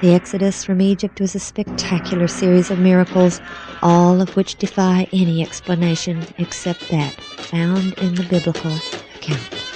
The Exodus from Egypt was a spectacular series of miracles, all of which defy any explanation except that found in the biblical account.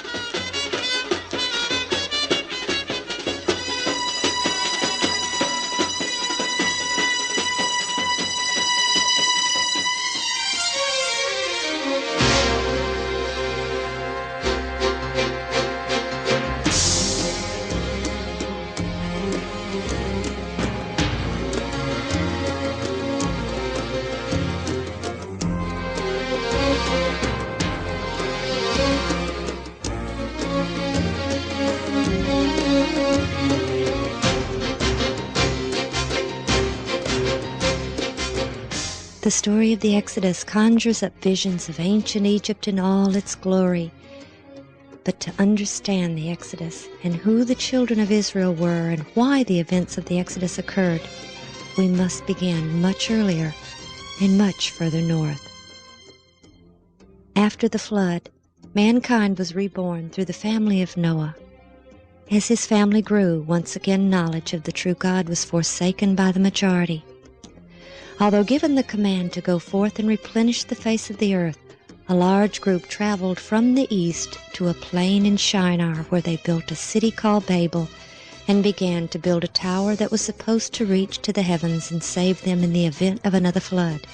The story of the Exodus conjures up visions of ancient Egypt in all its glory. But to understand the Exodus and who the children of Israel were and why the events of the Exodus occurred, we must begin much earlier and much further north. After the flood, mankind was reborn through the family of Noah. As his family grew, once again knowledge of the true God was forsaken by the majority. Although given the command to go forth and replenish the face of the earth, a large group traveled from the east to a plain in Shinar where they built a city called Babel and began to build a tower that was supposed to reach to the heavens and save them in the event of another flood.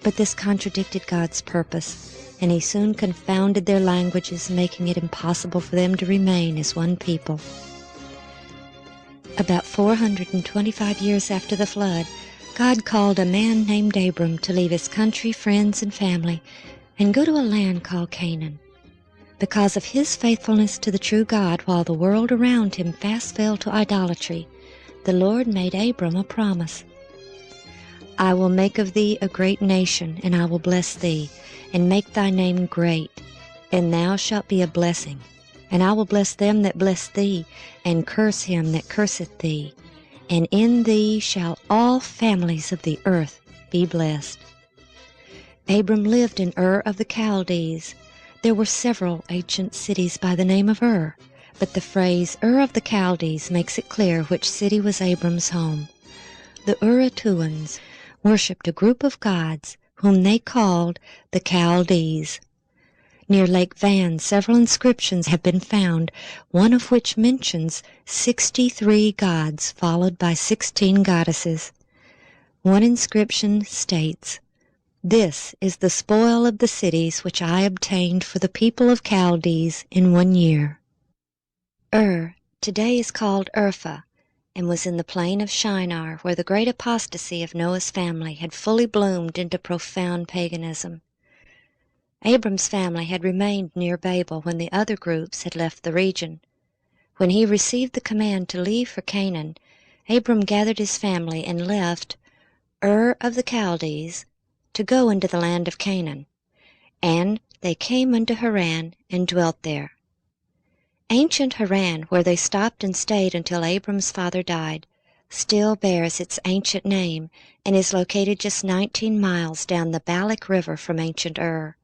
But this contradicted God's purpose, and he soon confounded their languages, making it impossible for them to remain as one people. About 425 years after the flood, God called a man named Abram to leave his country, friends, and family and go to a land called Canaan. Because of his faithfulness to the true God while the world around him fast fell to idolatry, the Lord made Abram a promise. "I will make of thee a great nation, and I will bless thee, and make thy name great, and thou shalt be a blessing. And I will bless them that bless thee, and curse him that curseth thee. And in thee shall all families of the earth be blessed." Abram lived in Ur of the Chaldees. There were several ancient cities by the name of Ur, but the phrase Ur of the Chaldees makes it clear which city was Abram's home. The Urartuans worshipped a group of gods whom they called the Chaldees. Near Lake Van, several inscriptions have been found, one of which mentions 63 gods followed by 16 goddesses. One inscription states, "This is the spoil of the cities which I obtained for the people of Chaldees in 1 year." Ur today is called Urfa, and was in the plain of Shinar, where the great apostasy of Noah's family had fully bloomed into profound paganism. Abram's family had remained near Babel when the other groups had left the region. When he received the command to leave for Canaan, Abram gathered his family and left Ur of the Chaldees to go into the land of Canaan, and they came unto Haran and dwelt there. Ancient Haran, where they stopped and stayed until Abram's father died, still bears its ancient name and is located just 19 miles down the Balak River from ancient Ur.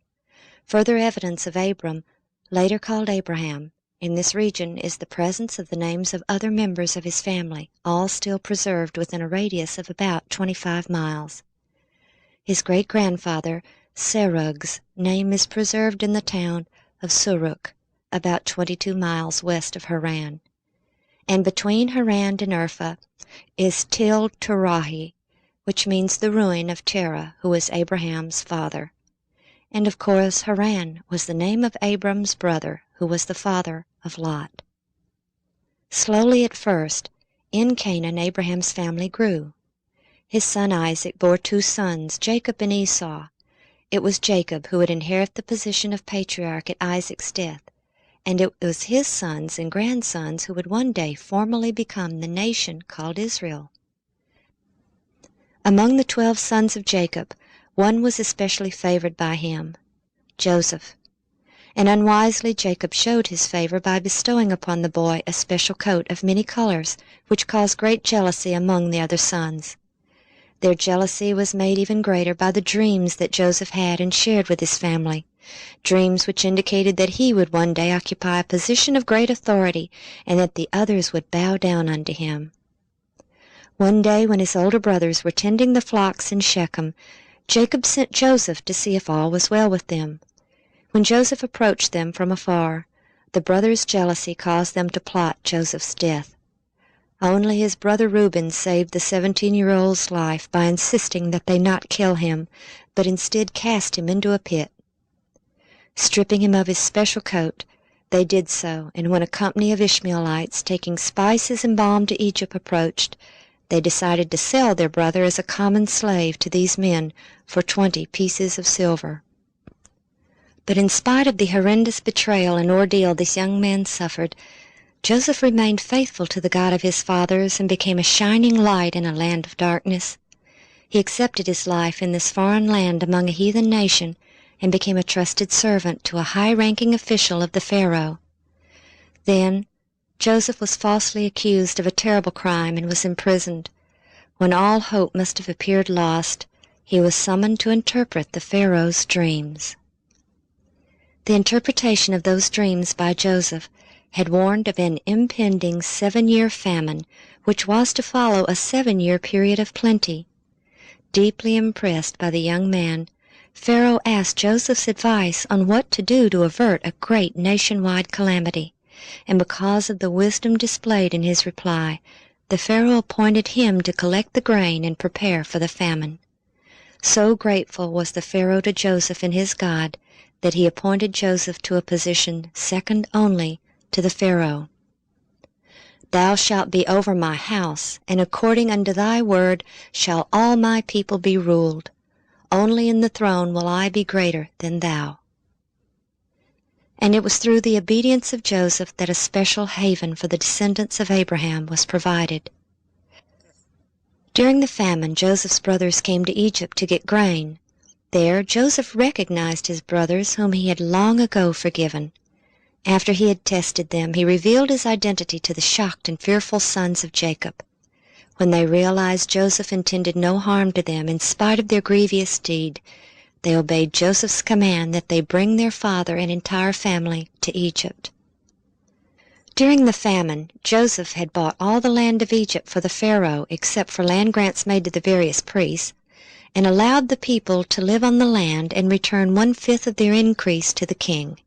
Further evidence of Abram, later called Abraham, in this region is the presence of the names of other members of his family, all still preserved within a radius of about 25 miles. His great-grandfather, Serug's, name is preserved in the town of Suruk, about 22 miles west of Haran. And between Haran and Urfa is Tel Terahi, which means the ruin of Terah, who was Abraham's father. And of course Haran was the name of Abram's brother, who was the father of Lot. Slowly at first, in Canaan Abraham's family grew. His son Isaac bore 2 sons, Jacob and Esau. It was Jacob who would inherit the position of patriarch at Isaac's death, and it was his sons and grandsons who would one day formally become the nation called Israel. Among the 12 sons of Jacob, one was especially favored by him, Joseph. And unwisely Jacob showed his favor by bestowing upon the boy a special coat of many colors, which caused great jealousy among the other sons. Their jealousy was made even greater by the dreams that Joseph had and shared with his family, dreams which indicated that he would one day occupy a position of great authority and that the others would bow down unto him. One day when his older brothers were tending the flocks in Shechem, Jacob sent Joseph to see if all was well with them. When Joseph approached them from afar, the brothers' jealousy caused them to plot Joseph's death. Only his brother Reuben saved the 17-year-old's life by insisting that they not kill him, but instead cast him into a pit. Stripping him of his special coat, they did so, and when a company of Ishmaelites taking spices and balm to Egypt approached, they decided to sell their brother as a common slave to these men for 20 pieces of silver. But in spite of the horrendous betrayal and ordeal this young man suffered, Joseph remained faithful to the God of his fathers and became a shining light in a land of darkness. He accepted his life in this foreign land among a heathen nation and became a trusted servant to a high-ranking official of the Pharaoh. Then Joseph was falsely accused of a terrible crime and was imprisoned. When all hope must have appeared lost, he was summoned to interpret the Pharaoh's dreams. The interpretation of those dreams by Joseph had warned of an impending 7-year famine, which was to follow a 7-year period of plenty. Deeply impressed by the young man, Pharaoh asked Joseph's advice on what to do to avert a great nationwide calamity, and because of the wisdom displayed in his reply, the Pharaoh appointed him to collect the grain and prepare for the famine. So grateful was the Pharaoh to Joseph and his God that he appointed Joseph to a position second only to the Pharaoh. "Thou shalt be over my house, and according unto thy word shall all my people be ruled. Only in the throne will I be greater than thou." And it was through the obedience of Joseph that a special haven for the descendants of Abraham was provided. During the famine, Joseph's brothers came to Egypt to get grain. There Joseph recognized his brothers whom he had long ago forgiven. After he had tested them, he revealed his identity to the shocked and fearful sons of Jacob. When they realized Joseph intended no harm to them in spite of their grievous deed, they obeyed Joseph's command that they bring their father and entire family to Egypt. During the famine, Joseph had bought all the land of Egypt for the Pharaoh except for land grants made to the various priests, and allowed the people to live on the land and return 1/5 of their increase to the king.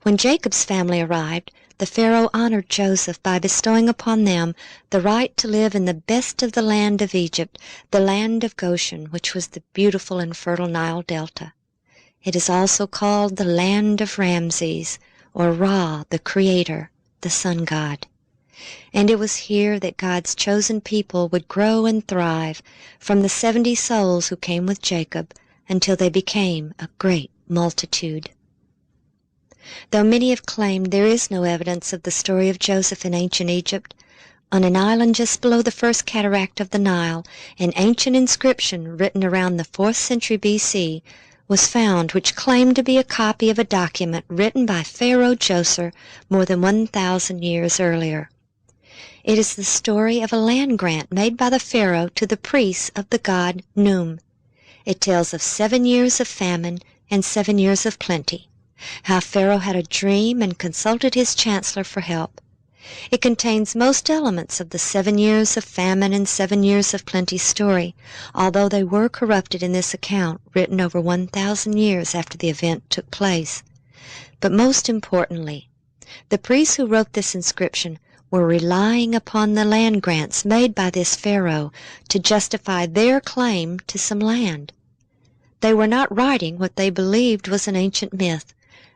When Jacob's family arrived, the Pharaoh honored Joseph by bestowing upon them the right to live in the best of the land of Egypt, the land of Goshen, which was the beautiful and fertile Nile Delta. It is also called the land of Ramses, or Ra, the Creator, the sun god. And it was here that God's chosen people would grow and thrive, from the 70 souls who came with Jacob until they became a great multitude. Though many have claimed there is no evidence of the story of Joseph in ancient Egypt, on an island just below the first cataract of the Nile, an ancient inscription written around the 4th century B.C. was found which claimed to be a copy of a document written by Pharaoh Djoser more than 1,000 years earlier. It is the story of a land grant made by the Pharaoh to the priests of the god Num. It tells of 7 years of famine and 7 years of plenty, how Pharaoh had a dream and consulted his chancellor for help. It contains most elements of the 7 years of famine and 7 years of plenty story, although they were corrupted in this account written over 1,000 years after the event took place. But most importantly, the priests who wrote this inscription were relying upon the land grants made by this Pharaoh to justify their claim to some land. They were not writing what they believed was an ancient myth.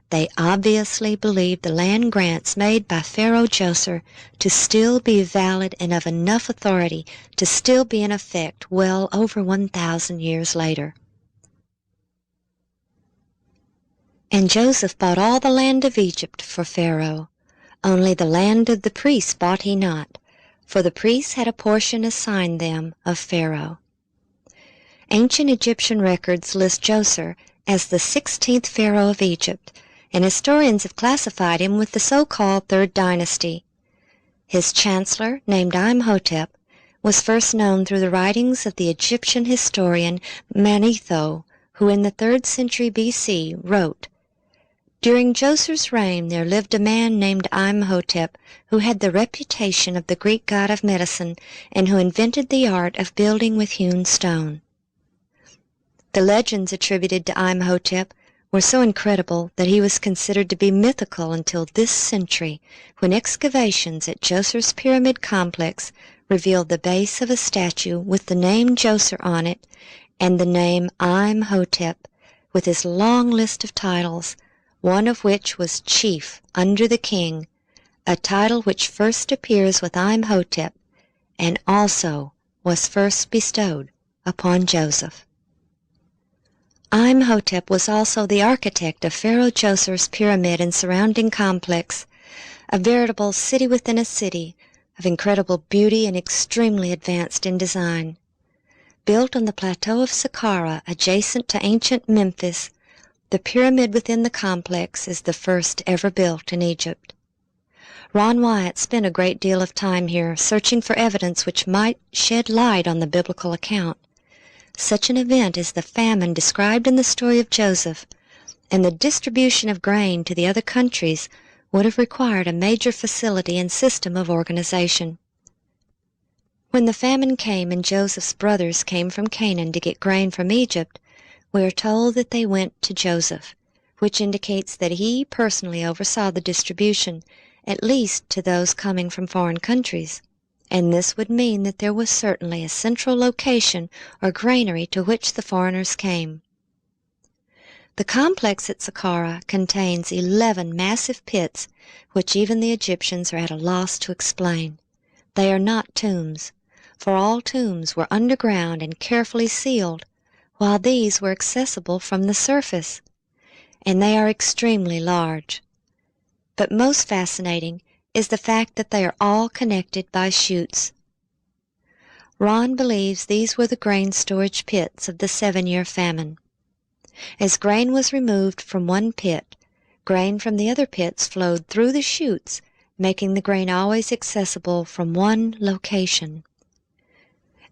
They obviously believed the land grants made by Pharaoh Djoser to still be valid and of enough authority to still be in effect well over 1,000 years later. And Joseph bought all the land of Egypt for Pharaoh. Only the land of the priests bought he not, for the priests had a portion assigned them of Pharaoh. Ancient Egyptian records list Djoser as the 16th Pharaoh of Egypt, and historians have classified him with the so-called Third Dynasty. His chancellor, named Imhotep, was first known through the writings of the Egyptian historian Manetho, who in the 3rd century B.C. wrote, During Djoser's reign there lived a man named Imhotep who had the reputation of the Greek god of medicine and who invented the art of building with hewn stone. The legends attributed to Imhotep were so incredible that he was considered to be mythical until this century, when excavations at Djoser's pyramid complex revealed the base of a statue with the name Djoser on it and the name Imhotep, with his long list of titles, one of which was Chief under the King, a title which first appears with Imhotep and also was first bestowed upon Joseph. Imhotep was also the architect of Pharaoh Djoser's pyramid and surrounding complex, a veritable city within a city of incredible beauty and extremely advanced in design. Built on the plateau of Saqqara adjacent to ancient Memphis, the pyramid within the complex is the first ever built in Egypt. Ron Wyatt spent a great deal of time here searching for evidence which might shed light on the biblical account. Such an event as the famine described in the story of Joseph and the distribution of grain to the other countries would have required a major facility and system of organization. When the famine came and Joseph's brothers came from Canaan to get grain from Egypt, we are told that they went to Joseph, which indicates that he personally oversaw the distribution, at least to those coming from foreign countries, and this would mean that there was certainly a central location or granary to which the foreigners came. The complex at Saqqara contains 11 massive pits, which even the Egyptians are at a loss to explain. They are not tombs, for all tombs were underground and carefully sealed, while these were accessible from the surface, and they are extremely large. But most fascinating is the fact that they are all connected by chutes. Ron believes these were the grain storage pits of the 7-year famine. As grain was removed from one pit, grain from the other pits flowed through the chutes, making the grain always accessible from one location.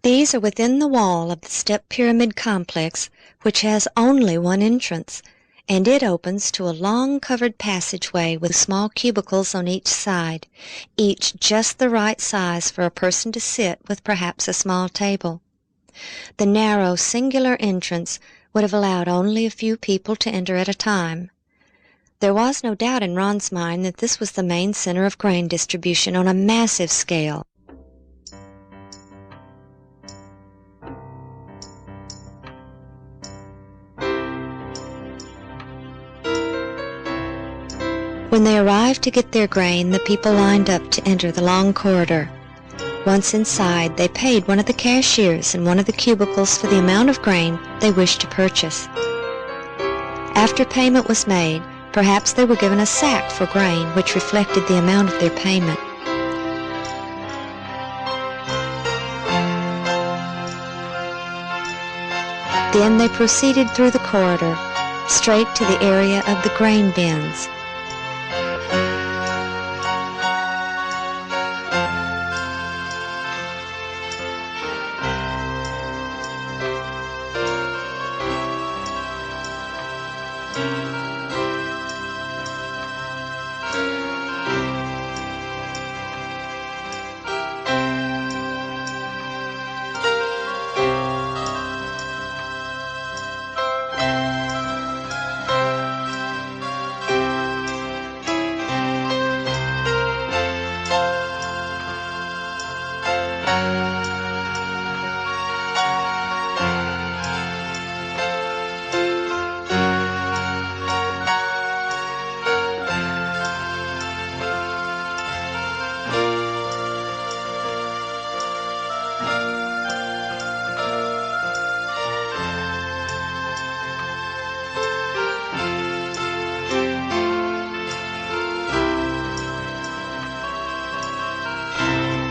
These are within the wall of the step pyramid complex, which has only one entrance, and it opens to a long covered passageway with small cubicles on each side, each just the right size for a person to sit with perhaps a small table. The narrow, singular entrance would have allowed only a few people to enter at a time. There was no doubt in Ron's mind that this was the main center of grain distribution on a massive scale. When they arrived to get their grain, the people lined up to enter the long corridor. Once inside, they paid one of the cashiers in one of the cubicles for the amount of grain they wished to purchase. After payment was made, perhaps they were given a sack for grain which reflected the amount of their payment. Then they proceeded through the corridor, straight to the area of the grain bins.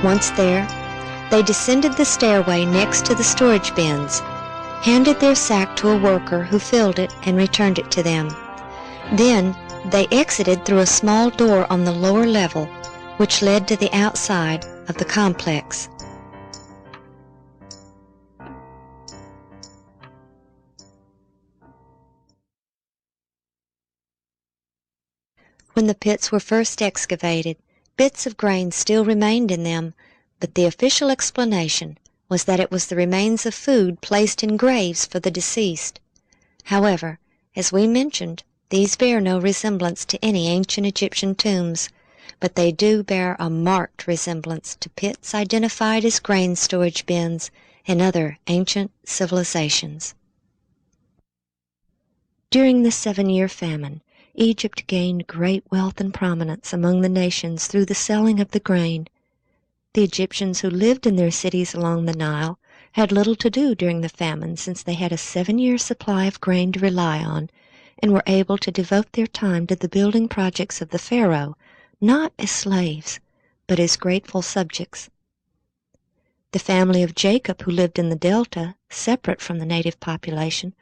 Once there, they descended the stairway next to the storage bins, handed their sack to a worker who filled it and returned it to them. Then they exited through a small door on the lower level, which led to the outside of the complex. When the pits were first excavated, bits of grain still remained in them, but the official explanation was that it was the remains of food placed in graves for the deceased. However, as we mentioned, these bear no resemblance to any ancient Egyptian tombs, but they do bear a marked resemblance to pits identified as grain storage bins in other ancient civilizations. During the 7-year famine, Egypt gained great wealth and prominence among the nations through the selling of the grain. The Egyptians who lived in their cities along the Nile had little to do during the famine, since they had a 7-year supply of grain to rely on, and were able to devote their time to the building projects of the Pharaoh, not as slaves, but as grateful subjects. The family of Jacob, who lived in the Delta, separate from the native population,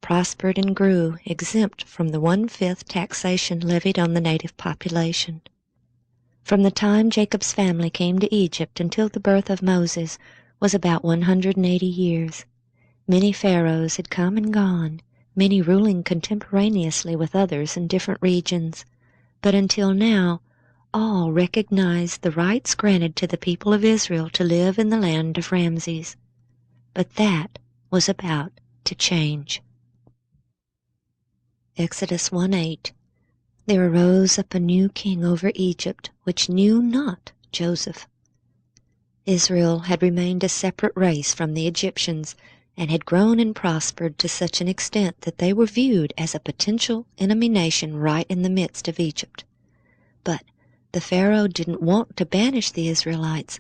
prospered and grew, exempt from the 1/5 taxation levied on the native population. From the time Jacob's family came to Egypt until the birth of Moses was about 180 years. Many pharaohs had come and gone, many ruling contemporaneously with others in different regions, but until now all recognized the rights granted to the people of Israel to live in the land of Ramses. But that was about to change. Exodus 1:8. There arose up a new king over Egypt, which knew not Joseph. Israel had remained a separate race from the Egyptians, and had grown and prospered to such an extent that they were viewed as a potential enemy nation right in the midst of Egypt. But the Pharaoh didn't want to banish the Israelites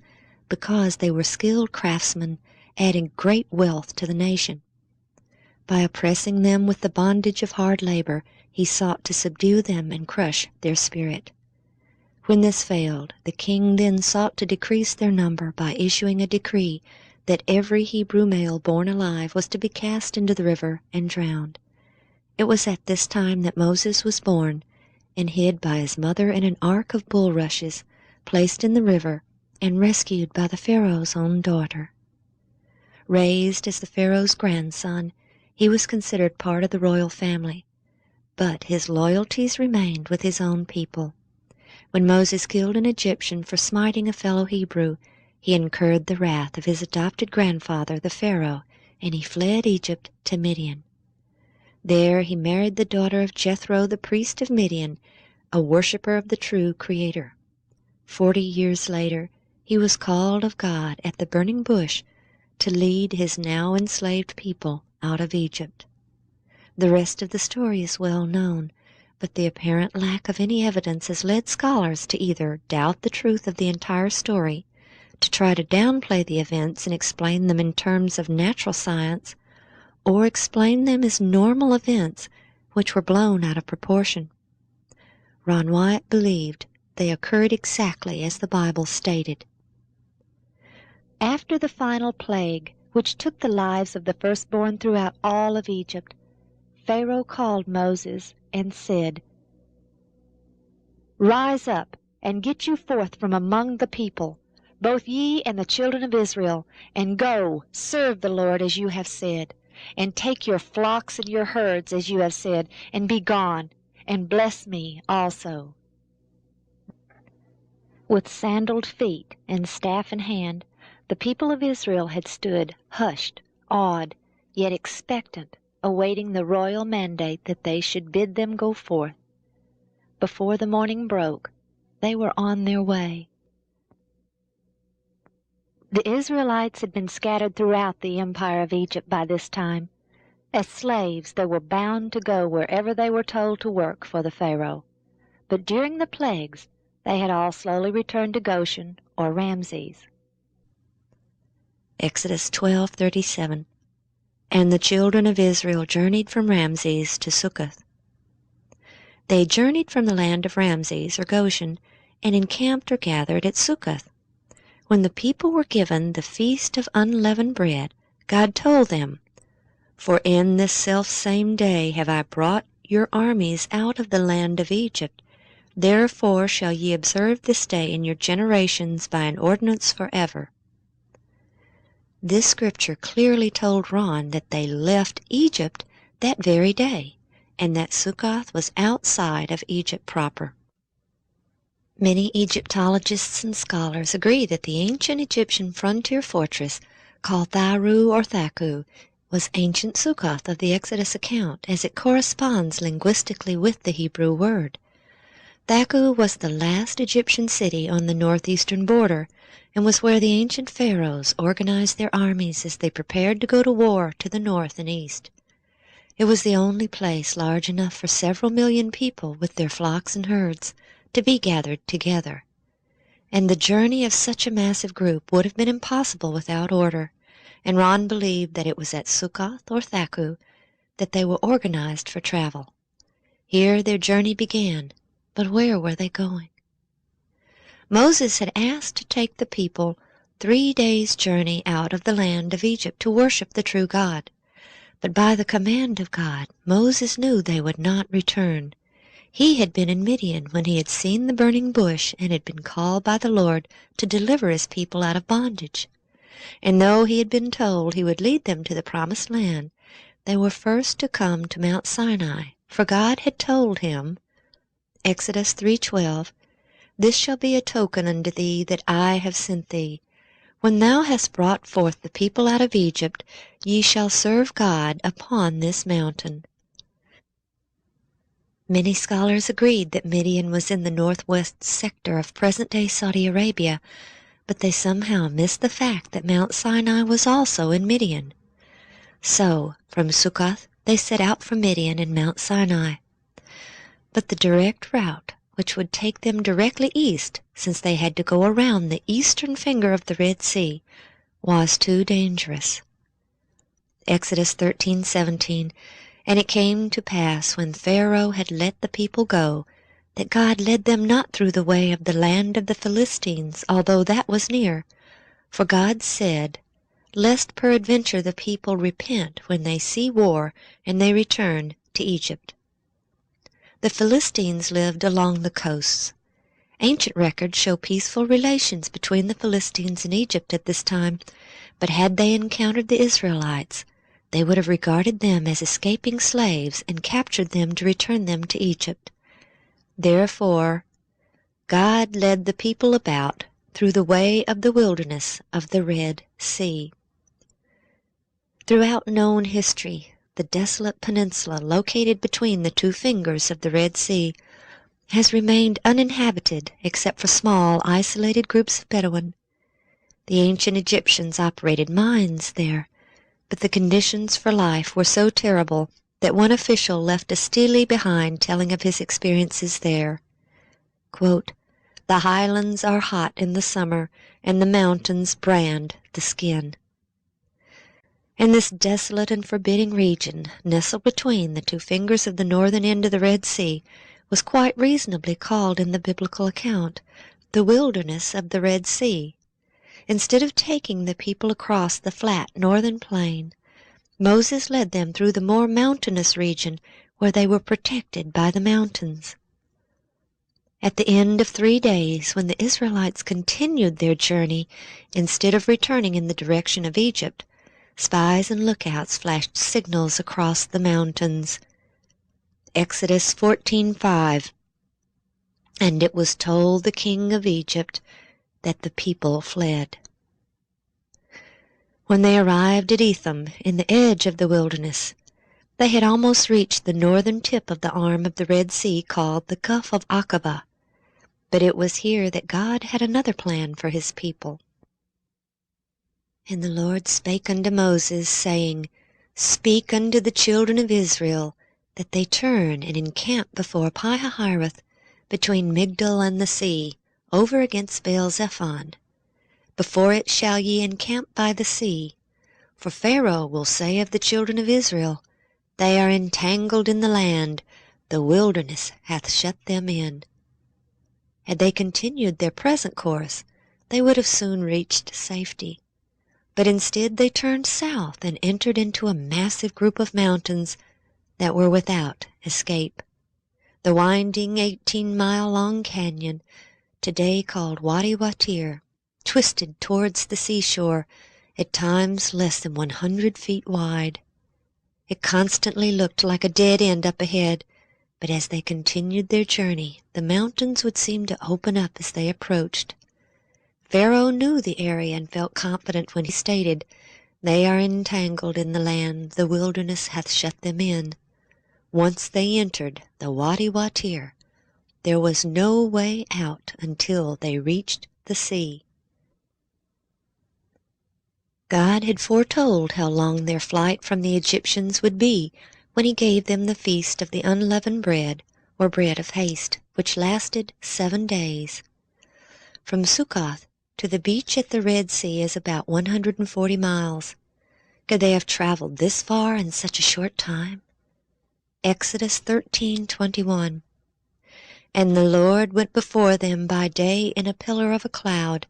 because they were skilled craftsmen, adding great wealth to the nation. By oppressing them with the bondage of hard labor, he sought to subdue them and crush their spirit. When this failed, the king then sought to decrease their number by issuing a decree that every Hebrew male born alive was to be cast into the river and drowned. It was at this time that Moses was born, and hid by his mother in an ark of bulrushes, placed in the river, and rescued by the Pharaoh's own daughter. Raised as the Pharaoh's grandson, he was considered part of the royal family, but his loyalties remained with his own people. When Moses killed an Egyptian for smiting a fellow Hebrew, he incurred the wrath of his adopted grandfather, the Pharaoh, and he fled Egypt to Midian. There he married the daughter of Jethro, the priest of Midian, a worshipper of the true Creator. 40 years later, he was called of God at the burning bush to lead his now enslaved people out of Egypt. The rest of the story is well known, but the apparent lack of any evidence has led scholars to either doubt the truth of the entire story, to try to downplay the events and explain them in terms of natural science, or explain them as normal events which were blown out of proportion. Ron Wyatt believed they occurred exactly as the Bible stated. After the final plague, which took the lives of the firstborn throughout all of Egypt, Pharaoh called Moses and said, "Rise up, and get you forth from among the people, both ye and the children of Israel, and go, serve the Lord as you have said, and take your flocks and your herds as you have said, and be gone, and bless me also." With sandaled feet and staff in hand, the people of Israel had stood hushed, awed, yet expectant, awaiting the royal mandate that they should bid them go forth. Before the morning broke, they were on their way. The Israelites had been scattered throughout the empire of Egypt by this time. As slaves, they were bound to go wherever they were told to work for the Pharaoh. But during the plagues, they had all slowly returned to Goshen or Ramses. Exodus 12:37. And the children of Israel journeyed from Ramses to Succoth. They journeyed from the land of Ramses or Goshen, and encamped or gathered at Succoth. When the people were given the feast of unleavened bread, God told them, "For in this selfsame day have I brought your armies out of the land of Egypt. Therefore shall ye observe this day in your generations by an ordinance forever." This scripture clearly told Ron that they left Egypt that very day, and that Succoth was outside of Egypt proper. Many Egyptologists and scholars agree that the ancient Egyptian frontier fortress, called Tharu or Thaku, was ancient Sukkoth of the Exodus account, as it corresponds linguistically with the Hebrew word. Thaku was the last Egyptian city on the northeastern border, and was where the ancient pharaohs organized their armies as they prepared to go to war to the north and east. It was the only place large enough for several million people with their flocks and herds to be gathered together. And the journey of such a massive group would have been impossible without order, and Ron believed that it was at Sukkoth or Thaku that they were organized for travel. Here their journey began, but where were they going? Moses had asked to take the people 3 days' journey out of the land of Egypt to worship the true God. But by the command of God, Moses knew they would not return. He had been in Midian when he had seen the burning bush and had been called by the Lord to deliver his people out of bondage. And though he had been told he would lead them to the promised land, they were first to come to Mount Sinai, for God had told him, Exodus 3:12, "This shall be a token unto thee that I have sent thee. When thou hast brought forth the people out of Egypt, ye shall serve God upon this mountain." Many scholars agreed that Midian was in the northwest sector of present-day Saudi Arabia, but they somehow missed the fact that Mount Sinai was also in Midian. So, from Sukkoth, they set out for Midian and Mount Sinai. But the direct route, which would take them directly east, since they had to go around the eastern finger of the Red Sea, was too dangerous. Exodus 13:17, "And it came to pass, when Pharaoh had let the people go, that God led them not through the way of the land of the Philistines, although that was near. For God said, Lest peradventure the people repent when they see war, and they return to Egypt." The Philistines lived along the coasts. Ancient records show peaceful relations between the Philistines and Egypt at this time, but had they encountered the Israelites, they would have regarded them as escaping slaves and captured them to return them to Egypt. Therefore, God led the people about through the way of the wilderness of the Red Sea. Throughout known history, the desolate peninsula located between the two fingers of the Red Sea has remained uninhabited except for small, isolated groups of Bedouin. The ancient Egyptians operated mines there, but the conditions for life were so terrible that one official left a stele behind telling of his experiences there. Quote, "The highlands are hot in the summer, and the mountains brand the skin." And this desolate and forbidding region, nestled between the two fingers of the northern end of the Red Sea, was quite reasonably called in the biblical account the wilderness of the Red Sea. Instead of taking the people across the flat northern plain, Moses led them through the more mountainous region where they were protected by the mountains. At the end of 3 days, when the Israelites continued their journey, instead of returning in the direction of Egypt, spies and lookouts flashed signals across the mountains. Exodus 14:5, "And it was told the king of Egypt that the people fled." When they arrived at Etham, in the edge of the wilderness, they had almost reached the northern tip of the arm of the Red Sea called the Gulf of Aqaba. But it was here that God had another plan for his people. "And the Lord spake unto Moses, saying, Speak unto the children of Israel, that they turn and encamp before Pi-hahiroth, between Migdol and the sea, over against Baal-zephon. Before it shall ye encamp by the sea. For Pharaoh will say of the children of Israel, They are entangled in the land, the wilderness hath shut them in." Had they continued their present course, they would have soon reached safety. But instead they turned south and entered into a massive group of mountains that were without escape. The winding 18-mile-long canyon, today called Wadi Watir, twisted towards the seashore, at times less than 100 feet wide. It constantly looked like a dead end up ahead, But as they continued their journey, the mountains would seem to open up as they approached. Pharaoh knew the area and felt confident when he stated, "They are entangled in the land, the wilderness hath shut them in." Once they entered the Wadi Watir, there was no way out until they reached the sea. God had foretold how long their flight from the Egyptians would be when he gave them the feast of the unleavened bread, or bread of haste, which lasted 7 days. From Sukkoth to the beach at the Red Sea is about 140 miles. Could they have traveled this far in such a short time? Exodus 13:21. And the Lord went before them by day in a pillar of a cloud,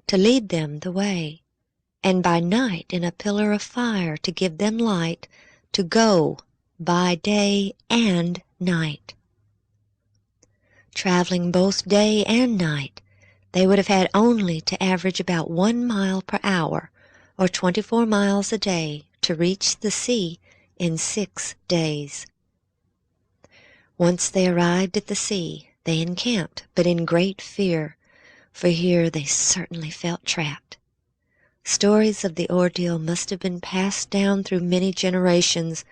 to lead them the way, and by night in a pillar of fire to give them light, to go by day and night. Traveling both day and night, they would have had only to average about 1 mile per hour, or 24 miles a day, to reach the sea in 6 days. Once they arrived at the sea, they encamped, but in great fear, for here they certainly felt trapped. Stories of the ordeal must have been passed down through many generations,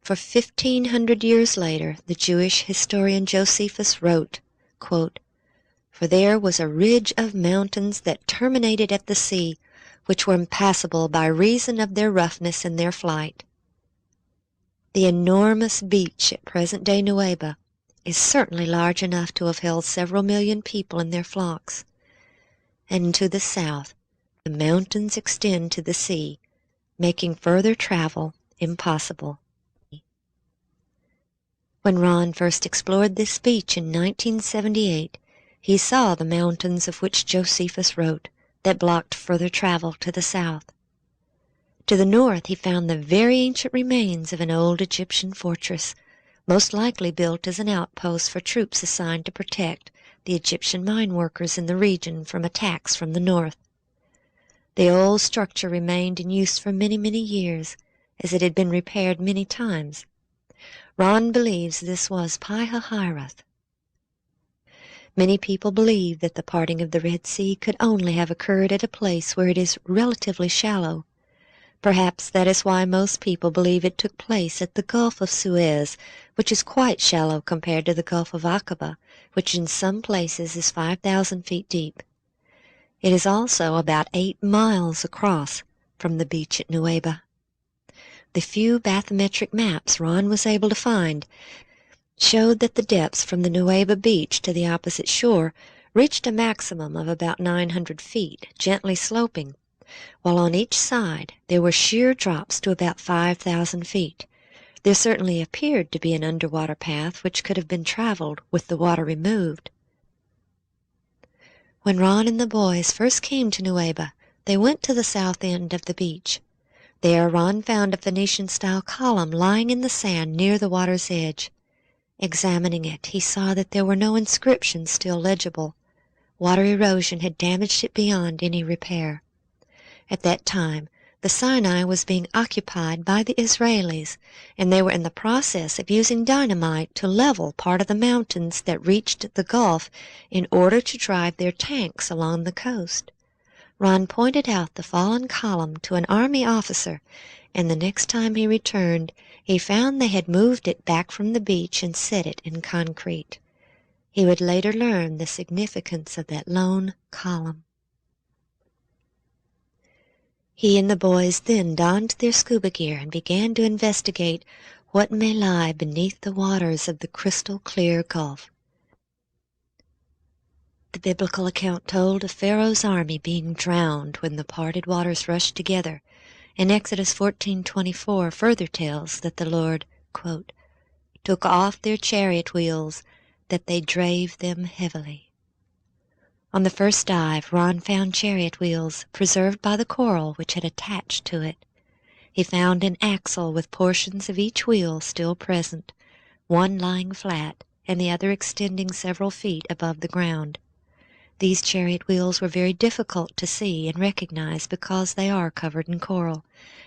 for 1,500 years later the Jewish historian Josephus wrote, quote, "For there was a ridge of mountains that terminated at the sea, which were impassable by reason of their roughness in their flight." The enormous beach at present-day Nueva is certainly large enough to have held several million people in their flocks. And to the south, the mountains extend to the sea, making further travel impossible. When Ron first explored this beach in 1978, he saw the mountains of which Josephus wrote that blocked further travel to the south. To the north he found the very ancient remains of an old Egyptian fortress, most likely built as an outpost for troops assigned to protect the Egyptian mine workers in the region from attacks from the north. The old structure remained in use for many, many years, as it had been repaired many times. Ron believes this was Pi-Hahiroth. Many people believe that the parting of the Red Sea could only have occurred at a place where it is relatively shallow. Perhaps that is why most people believe it took place at the Gulf of Suez, which is quite shallow compared to the Gulf of Aqaba, which in some places is 5,000 feet deep. It is also about 8 miles across from the beach at Nueva. The few bathymetric maps Ron was able to find showed that the depths from the Nueva beach to the opposite shore reached a maximum of about 900 feet, gently sloping, while on each side there were sheer drops to about 5,000 feet. There certainly appeared to be an underwater path which could have been traveled with the water removed. When Ron and the boys first came to Nueva, they went to the south end of the beach. There Ron found a Phoenician-style column lying in the sand near the water's edge. Examining it, he saw that there were no inscriptions still legible. Water erosion had damaged it beyond any repair. At that time, the Sinai was being occupied by the Israelis, and they were in the process of using dynamite to level part of the mountains that reached the Gulf in order to drive their tanks along the coast. Ron pointed out the fallen column to an army officer, and the next time he returned, he found they had moved it back from the beach and set it in concrete. He would later learn the significance of that lone column. He and the boys then donned their scuba gear and began to investigate what may lie beneath the waters of the crystal-clear Gulf. The biblical account told of Pharaoh's army being drowned when the parted waters rushed together, and Exodus 14:24 further tells that the Lord, quote, "took off their chariot wheels, that they drave them heavily." On the first dive, Ron found chariot wheels preserved by the coral which had attached to it. He found an axle with portions of each wheel still present, one lying flat and the other extending several feet above the ground. These chariot wheels were very difficult to see and recognize because they are covered in coral,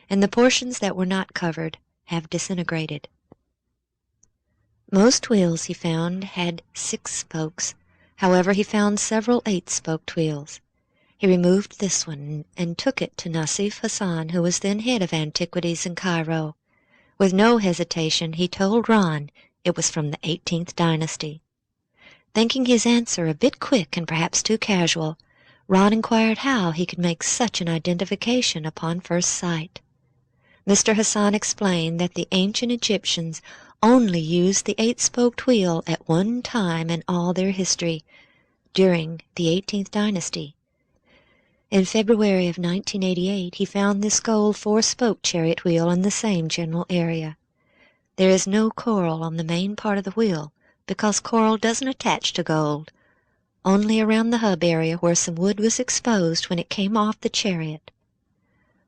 and the portions that were not covered have disintegrated. Most wheels he found had 6 spokes. However, he found several 8-spoked wheels. He removed this one and took it to Nassif Hassan, who was then head of antiquities in Cairo. With no hesitation, he told Ron it was from the 18th dynasty. Thinking his answer a bit quick and perhaps too casual, Ron inquired how he could make such an identification upon first sight. Mr. Hassan explained that the ancient Egyptians only used the 8-spoked wheel at one time in all their history, during the 18th dynasty. In February of 1988, he found this gold 4-spoked chariot wheel in the same general area. There is no coral on the main part of the wheel, because coral doesn't attach to gold, only around the hub area where some wood was exposed when it came off the chariot.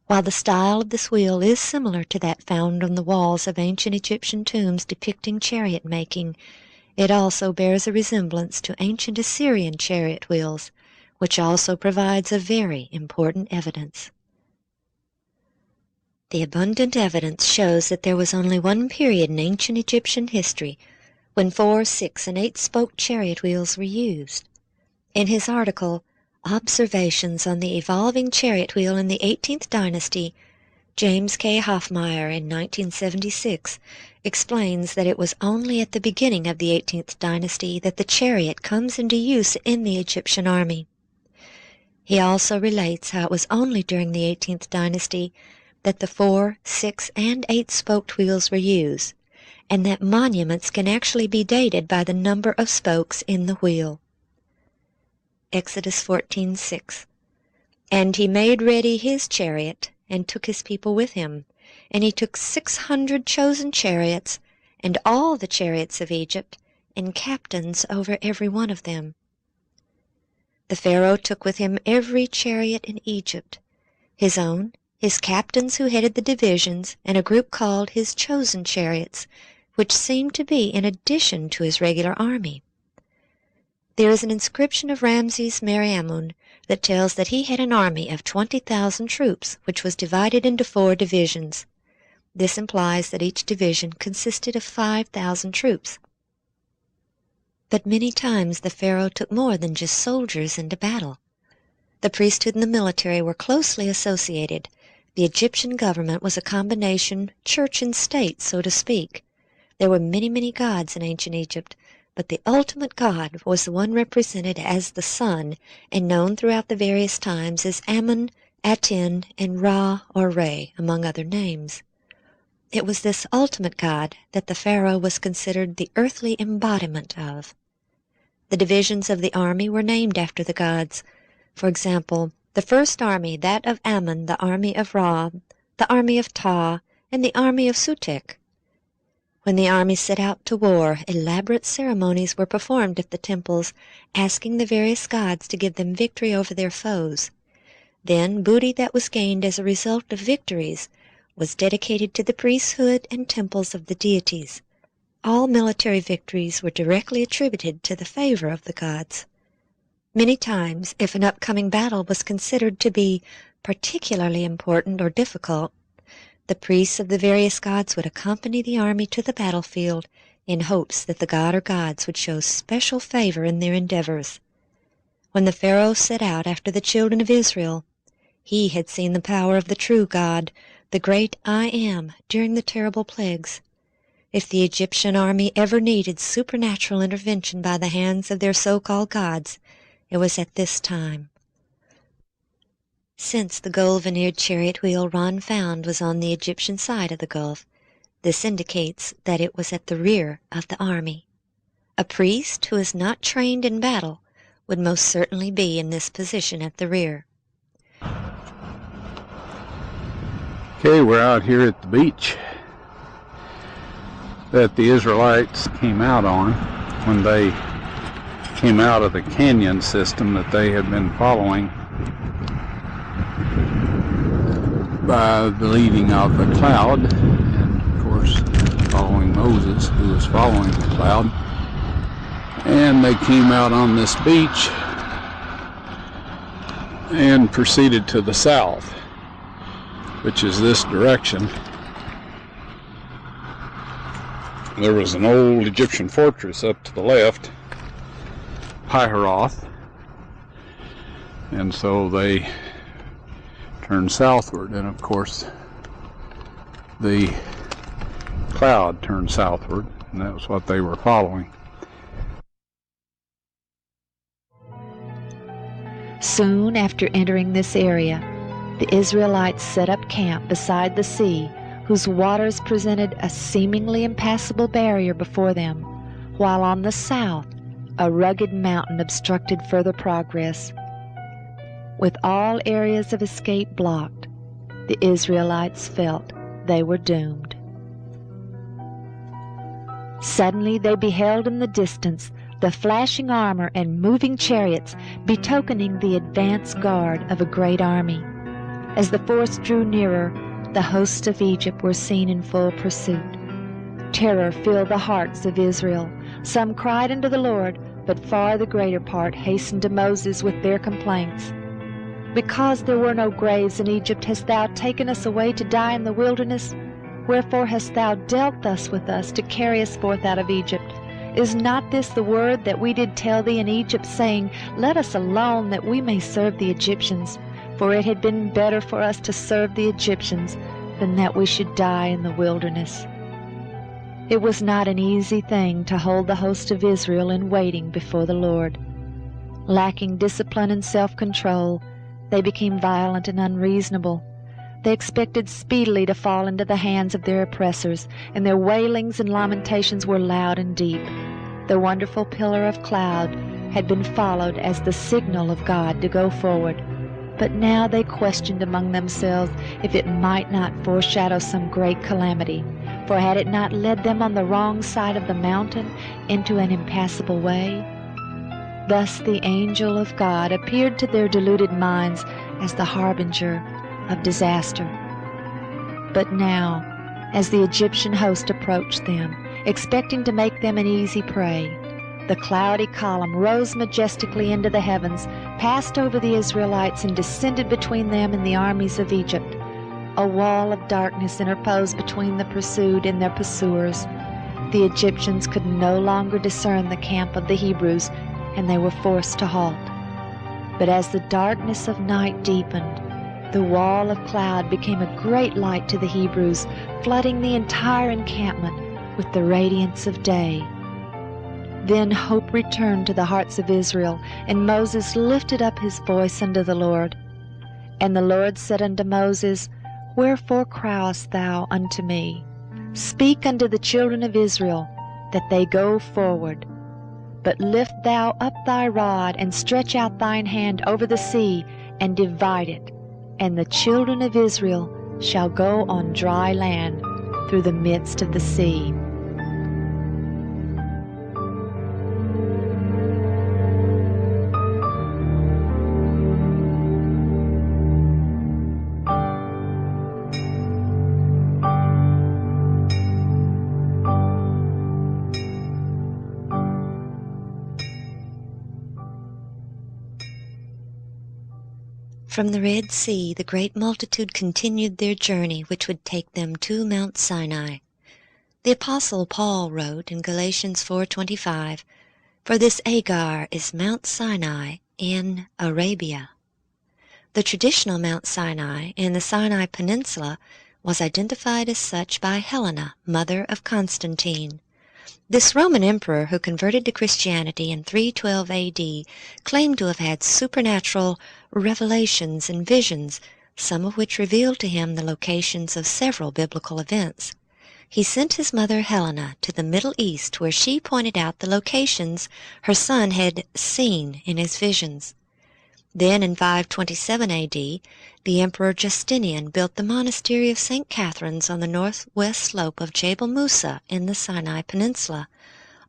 While the style of this wheel is similar to that found on the walls of ancient Egyptian tombs depicting chariot making, it also bears a resemblance to ancient Assyrian chariot wheels, which also provides a very important evidence. The abundant evidence shows that there was only one period in ancient Egyptian history when 4, 6, and 8-spoked chariot wheels were used. In his article, Observations on the Evolving Chariot Wheel in the 18th Dynasty, James K. Hoffmeyer in 1976 explains that it was only at the beginning of the 18th Dynasty that the chariot comes into use in the Egyptian army. He also relates how it was only during the 18th Dynasty that the 4, 6, and 8-spoked wheels were used, and that monuments can actually be dated by the number of spokes in the wheel. Exodus 14:6. And he made ready his chariot, and took his people with him. And he took 600 chosen chariots, and all the chariots of Egypt, and captains over every one of them. The Pharaoh took with him every chariot in Egypt, his own, his captains who headed the divisions, and a group called his chosen chariots, which seemed to be in addition to his regular army. There is an inscription of Ramses Meriamun that tells that he had an army of 20,000 troops, which was divided into 4 divisions. This implies that each division consisted of 5,000 troops. But many times the Pharaoh took more than just soldiers into battle. The priesthood and the military were closely associated. The Egyptian government was a combination church and state, so to speak. There were many, many gods in ancient Egypt, but the ultimate god was the one represented as the sun and known throughout the various times as Amun, Aten, and Ra or Re, among other names. It was this ultimate god that the Pharaoh was considered the earthly embodiment of. The divisions of the army were named after the gods. For example, the first army, that of Amun, the army of Ra, the army of Ta, and the army of Sutek. When the army set out to war, elaborate ceremonies were performed at the temples, asking the various gods to give them victory over their foes. Then booty that was gained as a result of victories was dedicated to the priesthood and temples of the deities. All military victories were directly attributed to the favor of the gods. Many times, if an upcoming battle was considered to be particularly important or difficult, the priests of the various gods would accompany the army to the battlefield in hopes that the god or gods would show special favor in their endeavors. When the Pharaoh set out after the children of Israel, he had seen the power of the true God, the great I Am, during the terrible plagues. If the Egyptian army ever needed supernatural intervention by the hands of their so-called gods, it was at this time. Since the gold-veneered chariot wheel Ron found was on the Egyptian side of the gulf, this indicates that it was at the rear of the army. A priest who is not trained in battle would most certainly be in this position at the rear. Okay, we're out here at the beach that the Israelites came out on when they came out of the canyon system that they had been following by the leading of the cloud, and of course following Moses, who was following the cloud. And they came out on this beach and proceeded to the south, which is this direction. there was an old Egyptian fortress up to the left, Piharoth, and so they turned southward, and of course the cloud turned southward, and that was what they were following. Soon after entering this area, the Israelites set up camp beside the sea, whose waters presented a seemingly impassable barrier before them, while on the south a rugged mountain obstructed further progress. With all areas of escape blocked, the Israelites felt they were doomed. Suddenly they beheld in the distance the flashing armor and moving chariots, betokening the advance guard of a great army. As the force drew nearer, the hosts of Egypt were seen in full pursuit. Terror filled the hearts of Israel. Some cried unto the Lord, but far the greater part hastened to Moses with their complaints. Because there were no graves in Egypt, hast thou taken us away to die in the wilderness? Wherefore hast thou dealt thus with us to carry us forth out of Egypt? Is not this the word that we did tell thee in Egypt, saying, Let us alone, that we may serve the Egyptians? For it had been better for us to serve the Egyptians than that we should die in the wilderness. It was not an easy thing to hold the host of Israel in waiting before the Lord. Lacking discipline and self-control, they became violent and unreasonable. They expected speedily to fall into the hands of their oppressors, and their wailings and lamentations were loud and deep. The wonderful pillar of cloud had been followed as the signal of God to go forward. But now they questioned among themselves if it might not foreshadow some great calamity, for had it not led them on the wrong side of the mountain into an impassable way? Thus the angel of God appeared to their deluded minds as the harbinger of disaster. But now, as the Egyptian host approached them, expecting to make them an easy prey, the cloudy column rose majestically into the heavens, passed over the Israelites, and descended between them and the armies of Egypt. A wall of darkness interposed between the pursued and their pursuers. The Egyptians could no longer discern the camp of the Hebrews, and they were forced to halt. But as the darkness of night deepened, the wall of cloud became a great light to the Hebrews, flooding the entire encampment with the radiance of day. Then hope returned to the hearts of Israel, and Moses lifted up his voice unto the Lord. And the Lord said unto Moses, Wherefore criest thou unto me? Speak unto the children of Israel, that they go forward. But lift thou up thy rod, and stretch out thine hand over the sea, and divide it, and the children of Israel shall go on dry land through the midst of the sea. From the Red Sea, the great multitude continued their journey, which would take them to Mount Sinai. The Apostle Paul wrote in Galatians 4:25, For this Agar is Mount Sinai in Arabia. The traditional Mount Sinai in the Sinai Peninsula was identified as such by Helena, mother of Constantine. This Roman emperor, who converted to Christianity in 312 A.D., claimed to have had supernatural revelations and visions, some of which revealed to him the locations of several biblical events. He sent his mother Helena to the Middle East, where she pointed out the locations her son had seen in his visions. Then in 527 A.D., the Emperor Justinian built the monastery of St. Catherine's on the northwest slope of Jebel Musa in the Sinai Peninsula.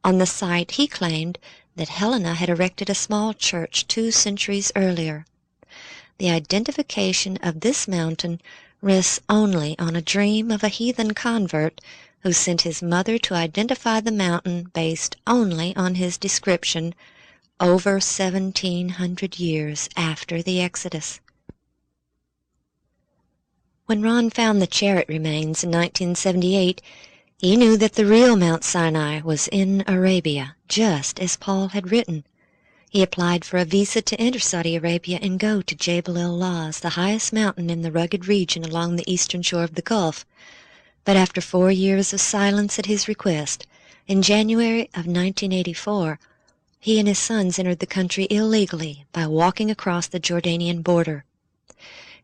On the site, he claimed that Helena had erected a small church 2 centuries earlier. The identification of this mountain rests only on a dream of a heathen convert who sent his mother to identify the mountain based only on his description over 1,700 years after the Exodus. When Ron found the chariot remains in 1978, He knew that the real Mount Sinai was in Arabia, just as Paul had written. He applied for a visa to enter Saudi Arabia and go to Jebel el-Lawz, the highest mountain in the rugged region along the eastern shore of the Gulf. But after 4 years of silence at his request, in January of 1984, he and his sons entered the country illegally by walking across the Jordanian border.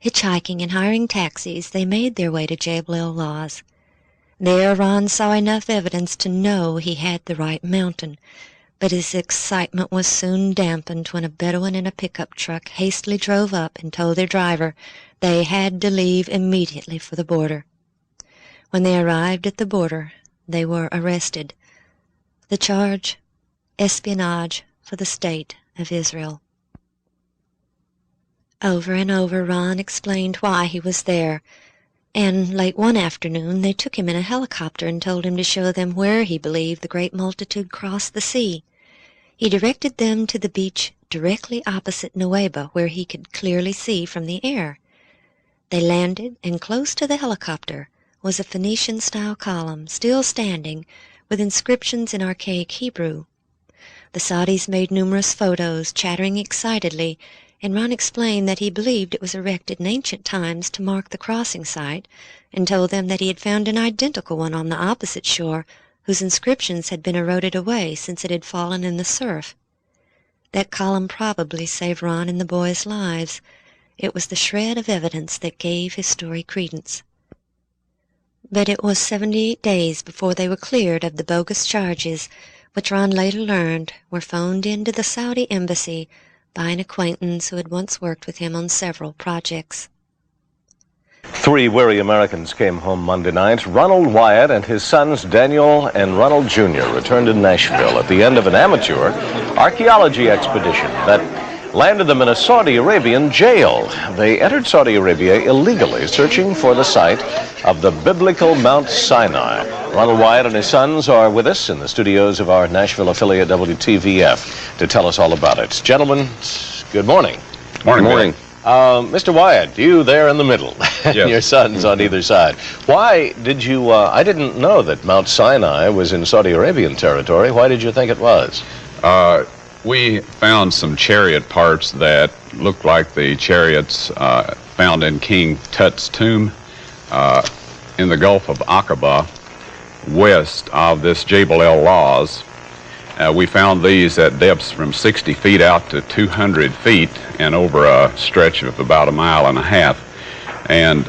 Hitchhiking and hiring taxis, they made their way to Jebel el-Lawz. There Ron saw enough evidence to know he had the right mountain, but his excitement was soon dampened when a Bedouin in a pickup truck hastily drove up and told their driver they had to leave immediately for the border. When they arrived at the border, they were arrested. The charge, espionage for the State of Israel. Over and over Ron explained why he was there, and late one afternoon they took him in a helicopter and told him to show them where he believed the great multitude crossed the sea. He directed them to the beach directly opposite Nuweiba, where he could clearly see from the air. They landed, and close to the helicopter was a Phoenician-style column, still standing, with inscriptions in archaic Hebrew. The Saudis made numerous photos, chattering excitedly, and Ron explained that he believed it was erected in ancient times to mark the crossing site, and told them that he had found an identical one on the opposite shore, whose inscriptions had been eroded away since it had fallen in the surf. That column probably saved Ron and the boys' lives. It was the shred of evidence that gave his story credence. But it was 78 days before they were cleared of the bogus charges, which Ron later learned were phoned into the Saudi embassy by an acquaintance who had once worked with him on several projects. 3 weary Americans came home Monday night. Ronald Wyatt and his sons Daniel and Ronald Jr. returned to Nashville at the end of an amateur archaeology expedition that landed them in a Saudi Arabian jail. They entered Saudi Arabia illegally, searching for the site of the biblical Mount Sinai. Ronald Wyatt and his sons are with us in the studios of our Nashville affiliate WTVF to tell us all about it. Gentlemen, good morning. Morning. Mr. Wyatt, you there in the middle, and Yes. your sons on either side. Why did you, I didn't know that Mount Sinai was in Saudi Arabian territory. Why did you think it was? We found some chariot parts that looked like the chariots found in King Tut's tomb in the Gulf of Aqaba, west of this Jebel el-Lawz. We found these at depths from 60 feet out to 200 feet and over a stretch of about 1.5 miles. And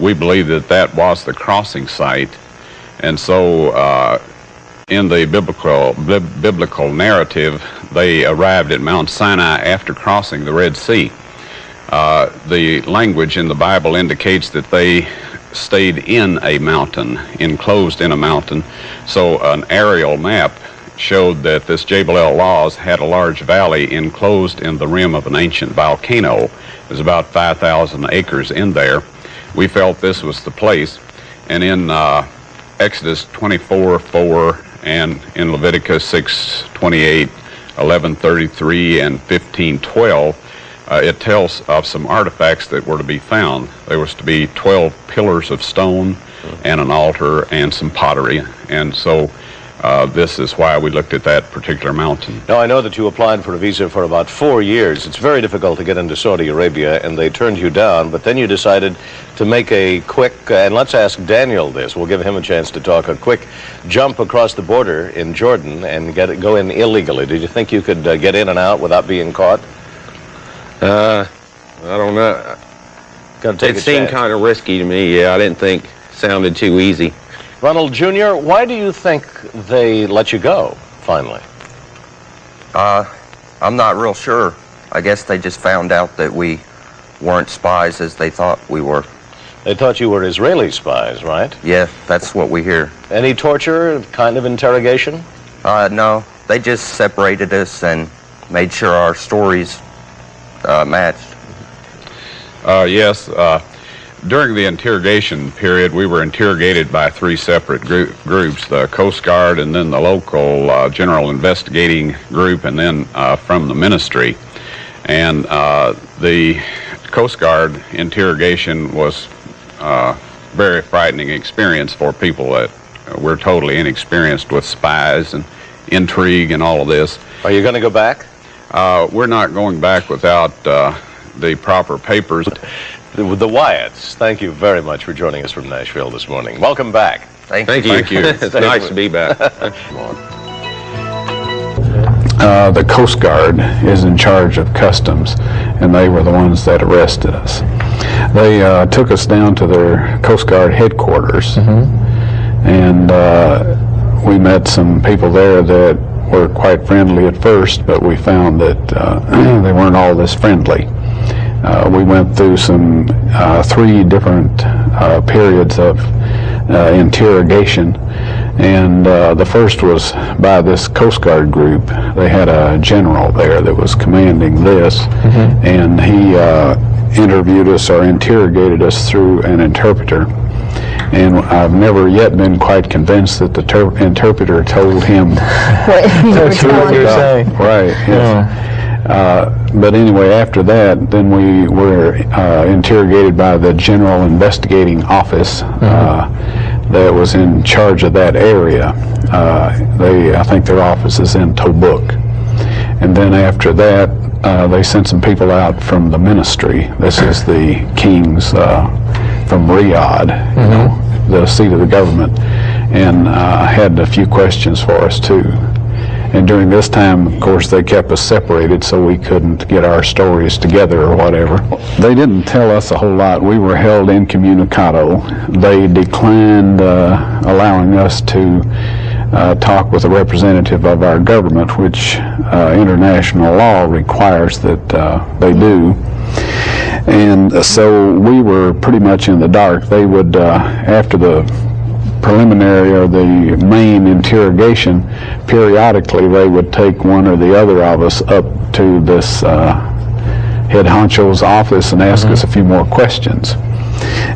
we believe that that was the crossing site. And so in the biblical narrative, they arrived at Mount Sinai after crossing the Red Sea. The language in the Bible indicates that they stayed in a mountain, enclosed in a mountain. So an aerial map showed that this Jebel el-Lawz had a large valley enclosed in the rim of an ancient volcano. There's about 5,000 acres in there. We felt this was the place. And in Exodus 24:4 and in Leviticus 6:28, 11:33, and 15:12, it tells of some artifacts that were to be found. There was to be 12 pillars of stone and an altar and some pottery. And so this is why we looked at that particular mountain. Now, I know that you applied for a visa for about 4 years. It's very difficult to get into Saudi Arabia, and they turned you down, but then you decided to make a quick, and let's ask Daniel this, we'll give him a chance to talk, a quick jump across the border in Jordan and go in illegally. Did you think you could get in and out without being caught? I don't know. It seemed kind of risky to me. Yeah, I didn't think it sounded too easy. Ronald Jr., why do you think they let you go, finally? I'm not real sure. I guess they just found out that we weren't spies as they thought we were. They thought you were Israeli spies, right? Yeah, that's what we hear. Any torture, kind of interrogation? No, they just separated us and made sure our stories matched. Yes. During the interrogation period, we were interrogated by 3 separate groups, the Coast Guard and then the local General Investigating Group and then from the ministry. And the Coast Guard interrogation was a very frightening experience for people that we're totally inexperienced with spies and intrigue and all of this. Are you going to go back? We're not going back without the proper papers. The Wyatts, thank you very much for joining us from Nashville this morning. Welcome back. Thank you. Thank you. It's nice to be back. The Coast Guard is in charge of customs, and they were the ones that arrested us. They took us down to their Coast Guard headquarters, and we met some people there that were quite friendly at first, but we found that they weren't all this friendly. We went through some 3 different periods of interrogation, and the first was by this Coast Guard group. They had a general there that was commanding this, and he interviewed us or interrogated us through an interpreter. And I've never yet been quite convinced that the interpreter told him That's what you're saying. Right, yes. But anyway, after that, then we were interrogated by the General Investigating Office that was in charge of that area. I think their office is in Tobruk. And then after that, they sent some people out from the ministry. This is the kings from Riyadh, you know, the seat of the government, and had a few questions for us too. And during this time, of course, they kept us separated so we couldn't get our stories together or whatever. They didn't tell us a whole lot. We were held incommunicado. They declined allowing us to talk with a representative of our government, which international law requires that they do. And so we were pretty much in the dark. They would, after the preliminary or the main interrogation, periodically they would take one or the other of us up to this head honcho's office and ask us a few more questions.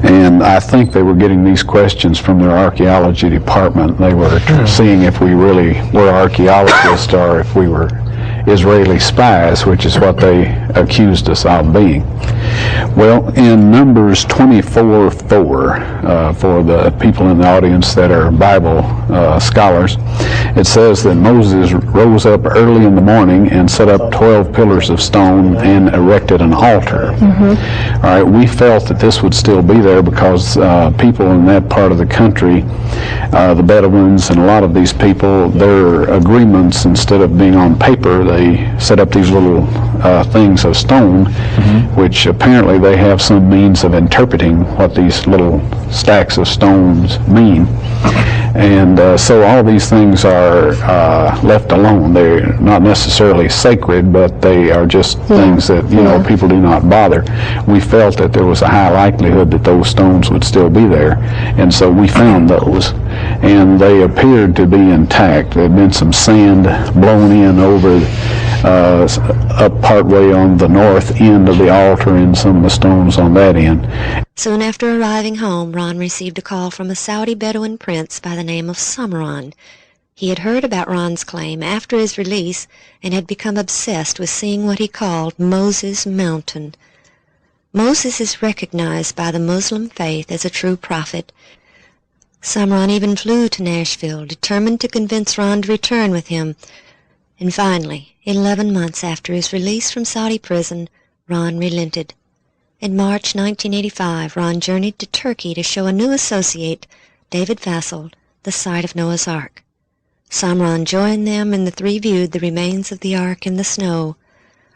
And I think they were getting these questions from their archaeology department. They were seeing if we really were archaeologists or if we were Israeli spies, which is what they accused us of being. Well, in Numbers 24:4, for the people in the audience that are Bible scholars, it says that Moses rose up early in the morning and set up 12 pillars of stone and erected an altar. All right, we felt that this would still be there because people in that part of the country, the Bedouins and a lot of these people, their agreements, instead of being on paper, they set up these little things of stone, which apparently they have some means of interpreting what these little stacks of stones mean. And so all these things are left alone. They're not necessarily sacred, but they are just things that, you know, people do not bother. We felt that there was a high likelihood that those stones would still be there, and so we found those. And they appeared to be intact. There had been some sand blown in over up partway on the north end of the altar and some of the stones on that end. Soon after arriving home, Ron received a call from a Saudi Bedouin prince by the name of Samran. He had heard about Ron's claim after his release and had become obsessed with seeing what he called Moses Mountain. Moses is recognized by the Muslim faith as a true prophet. Samran even flew to Nashville, determined to convince Ron to return with him. And finally, 11 months after his release from Saudi prison, Ron relented. In March 1985, Ron journeyed to Turkey to show a new associate, David Fassold, the site of Noah's Ark. Samran joined them, and the three viewed the remains of the Ark in the snow.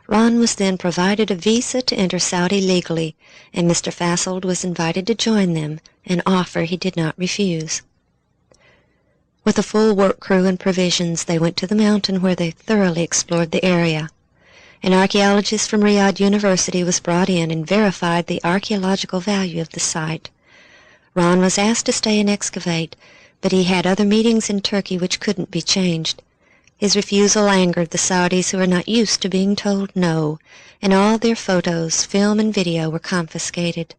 Ron was then provided a visa to enter Saudi legally, and Mr. Fassold was invited to join them, an offer he did not refuse. With a full work crew and provisions, they went to the mountain where they thoroughly explored the area. An archaeologist from Riyadh University was brought in and verified the archaeological value of the site. Ron was asked to stay and excavate, but he had other meetings in Turkey which couldn't be changed. His refusal angered the Saudis, who are not used to being told no, and all their photos, film, and video were confiscated.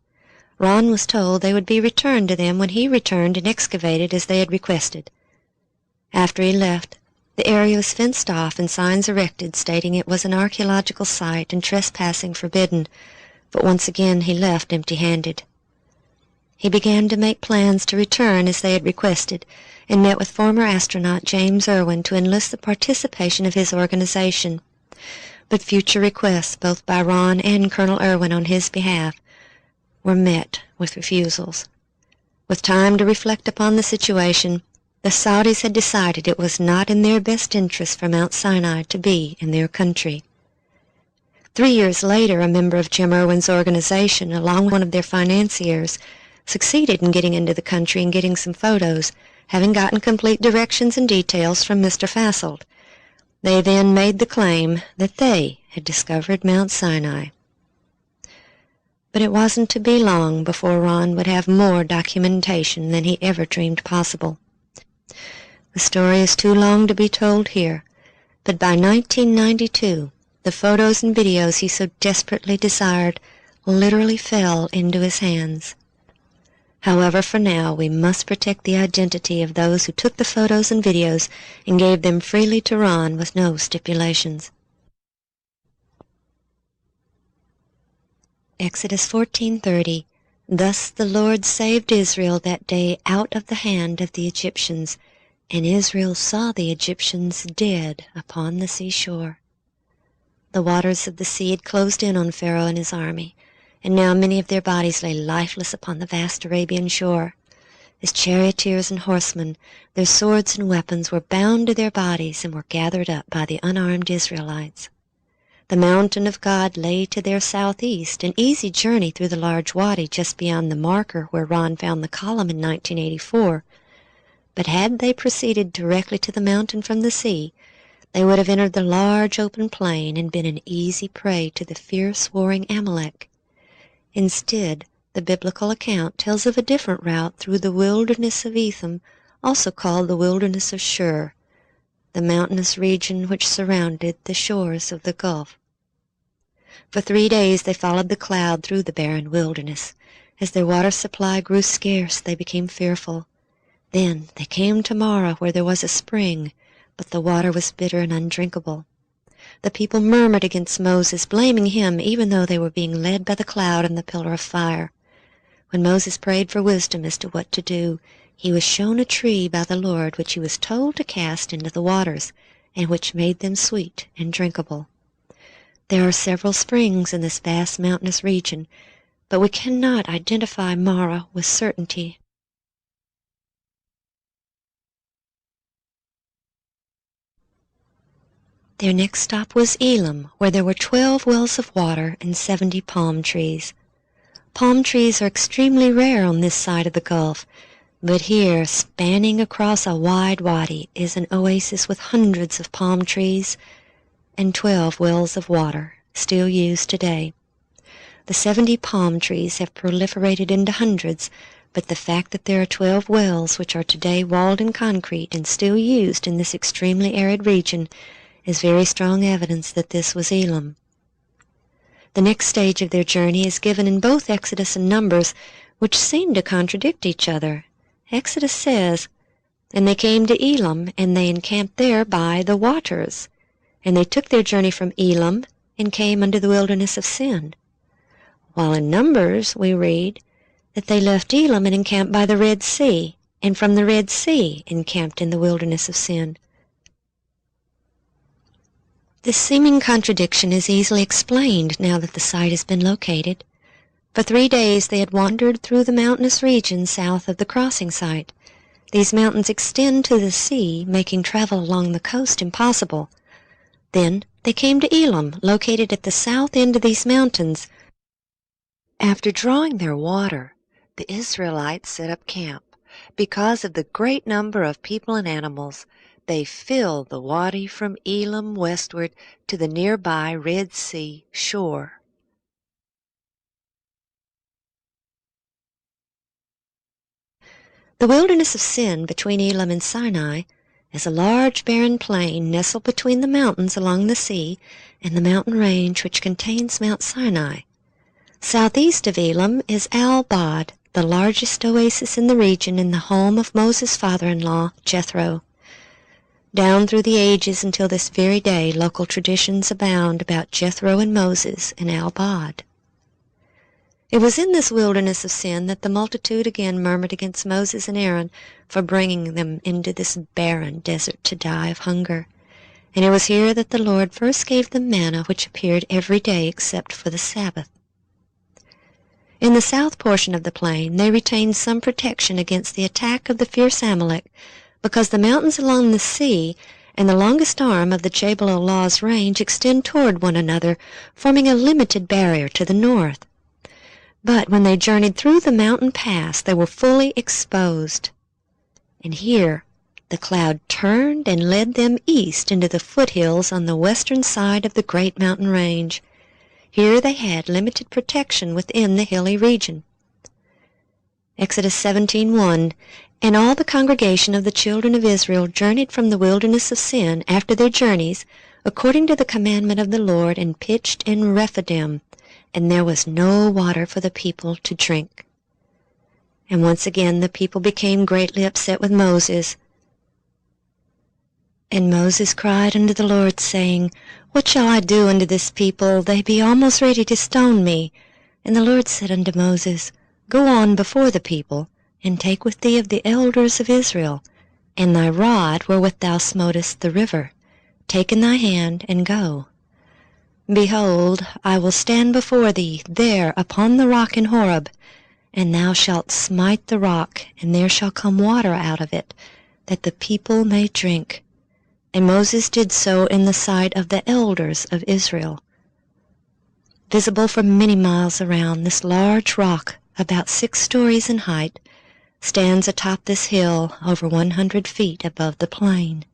Ron was told they would be returned to them when he returned and excavated as they had requested. After he left, the area was fenced off and signs erected stating it was an archaeological site and trespassing forbidden, but once again he left empty-handed. He began to make plans to return as they had requested, and met with former astronaut James Irwin to enlist the participation of his organization. But future requests, both by Ron and Colonel Irwin on his behalf, were met with refusals. With time to reflect upon the situation, the Saudis had decided it was not in their best interest for Mount Sinai to be in their country. 3 years later, a member of Jim Irwin's organization, along with one of their financiers, succeeded in getting into the country and getting some photos, having gotten complete directions and details from Mr. Fasselt. They then made the claim that they had discovered Mount Sinai. But it wasn't to be long before Ron would have more documentation than he ever dreamed possible. The story is too long to be told here, but by 1992, the photos and videos he so desperately desired literally fell into his hands. However, for now, we must protect the identity of those who took the photos and videos and gave them freely to Ron with no stipulations. Exodus 14:30. Thus the Lord saved Israel that day out of the hand of the Egyptians, and Israel saw the Egyptians dead upon the seashore. The waters of the sea had closed in on Pharaoh and his army, and now many of their bodies lay lifeless upon the vast Arabian shore. His charioteers and horsemen, their swords and weapons were bound to their bodies and were gathered up by the unarmed Israelites. The mountain of God lay to their southeast, an easy journey through the large wadi just beyond the marker where Ron found the column in 1984. But had they proceeded directly to the mountain from the sea, they would have entered the large open plain and been an easy prey to the fierce warring Amalek. Instead, the biblical account tells of a different route through the wilderness of Etham, also called the wilderness of Shur, the mountainous region which surrounded the shores of the Gulf. For 3 days they followed the cloud through the barren wilderness. As their water supply grew scarce, they became fearful. Then they came to Marah, where there was a spring, but the water was bitter and undrinkable. The people murmured against Moses, blaming him, even though they were being led by the cloud and the pillar of fire. When Moses prayed for wisdom as to what to do, he was shown a tree by the Lord, which he was told to cast into the waters, and which made them sweet and drinkable. There are several springs in this vast mountainous region, but we cannot identify Marah with certainty. Their next stop was Elim, where there were 12 wells of water and 70 palm trees. Palm trees are extremely rare on this side of the Gulf, but here, spanning across a wide wadi, is an oasis with hundreds of palm trees and 12 wells of water, still used today. The 70 palm trees have proliferated into hundreds, but the fact that there are 12 wells which are today walled in concrete and still used in this extremely arid region is very strong evidence that this was Elim. The next stage of their journey is given in both Exodus and Numbers, which seem to contradict each other. Exodus says, "And they came to Elim, and they encamped there by the waters. And they took their journey from Elim, and came unto the wilderness of Sin." While in Numbers we read that they left Elim and encamped by the Red Sea, and from the Red Sea encamped in the wilderness of Sin. This seeming contradiction is easily explained now that the site has been located. For 3 days they had wandered through the mountainous region south of the crossing site. These mountains extend to the sea, making travel along the coast impossible. Then they came to Elim, located at the south end of these mountains. After drawing their water, the Israelites set up camp. Because of the great number of people and animals, they filled the wadi from Elim westward to the nearby Red Sea shore. The wilderness of Sin between Elim and Sinai is a large barren plain nestled between the mountains along the sea and the mountain range which contains Mount Sinai. Southeast of Elim is Al-Bad, the largest oasis in the region and the home of Moses' father-in-law, Jethro. Down through the ages until this very day, local traditions abound about Jethro and Moses in Al-Bad. It was in this wilderness of sin that the multitude again murmured against Moses and Aaron for bringing them into this barren desert to die of hunger. And it was here that the Lord first gave them manna, which appeared every day except for the Sabbath. In the south portion of the plain, they retained some protection against the attack of the fierce Amalek, because the mountains along the sea and the longest arm of the Jabal Allah's range extend toward one another, forming a limited barrier to the north. But when they journeyed through the mountain pass, they were fully exposed. And here the cloud turned and led them east into the foothills on the western side of the great mountain range. Here they had limited protection within the hilly region. Exodus 17:1, And all the congregation of the children of Israel journeyed from the wilderness of sin after their journeys, according to the commandment of the Lord, and pitched in Rephidim, and there was no water for the people to drink. And once again the people became greatly upset with Moses. And Moses cried unto the Lord, saying, What shall I do unto this people? They be almost ready to stone me. And the Lord said unto Moses, Go on before the people, and take with thee of the elders of Israel, and thy rod wherewith thou smotest the river. Take in thy hand, and go. Behold, I will stand before thee there upon the rock in Horeb, and thou shalt smite the rock, and there shall come water out of it, that the people may drink. And Moses did so in the sight of the elders of Israel. Visible for many miles around, this large rock, about 6 stories in height, stands atop this hill over 100 feet above the plain.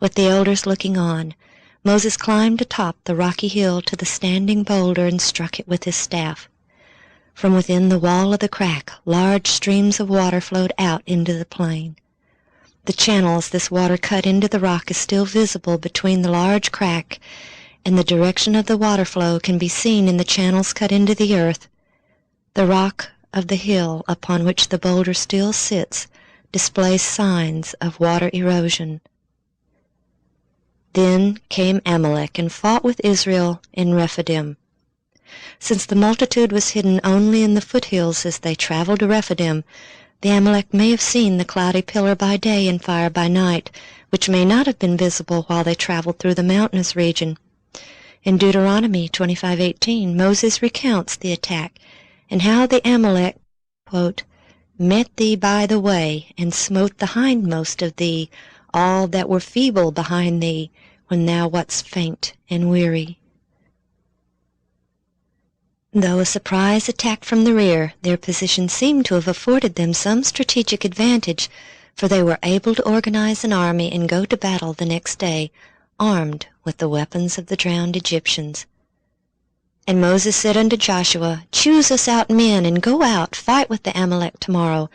With the elders looking on, Moses climbed atop the rocky hill to the standing boulder and struck it with his staff. From within the wall of the crack, large streams of water flowed out into the plain. The channels this water cut into the rock is still visible between the large crack, and the direction of the water flow can be seen in the channels cut into the earth. The rock of the hill upon which the boulder still sits displays signs of water erosion. Then came Amalek and fought with Israel in Rephidim. Since the multitude was hidden only in the foothills as they traveled to Rephidim, the Amalek may have seen the cloudy pillar by day and fire by night, which may not have been visible while they traveled through the mountainous region. In Deuteronomy 25:18, Moses recounts the attack and how the Amalek, quote, met thee by the way, and smote the hindmost of thee, all that were feeble behind thee, when thou wast faint and weary. Though a surprise attack from the rear, their position seemed to have afforded them some strategic advantage, for they were able to organize an army and go to battle the next day, armed with the weapons of the drowned Egyptians. And Moses said unto Joshua, Choose us out men, and go out, fight with the Amalek tomorrow.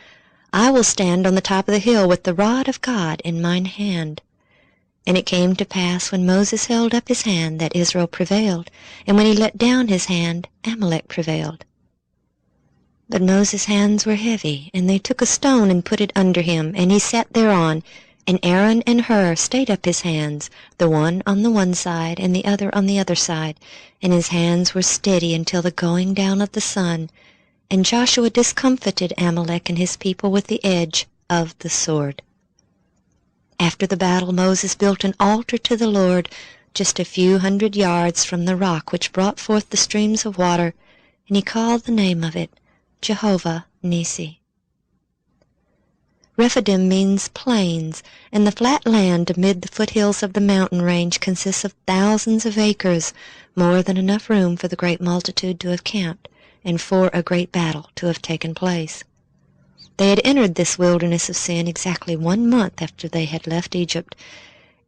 I will stand on the top of the hill with the rod of God in mine hand. And it came to pass, when Moses held up his hand, that Israel prevailed, and when he let down his hand, Amalek prevailed. But Moses' hands were heavy, and they took a stone and put it under him, and he sat thereon, and Aaron and Hur stayed up his hands, the one on the one side, and the other on the other side, and his hands were steady until the going down of the sun. And Joshua discomfited Amalek and his people with the edge of the sword. After the battle, Moses built an altar to the Lord just a few 100 yards from the rock which brought forth the streams of water, and he called the name of it Jehovah Nissi. Rephidim means plains, and the flat land amid the foothills of the mountain range consists of thousands of acres, more than enough room for the great multitude to have camped, and for a great battle to have taken place. They had entered this wilderness of sin exactly 1 month after they had left Egypt,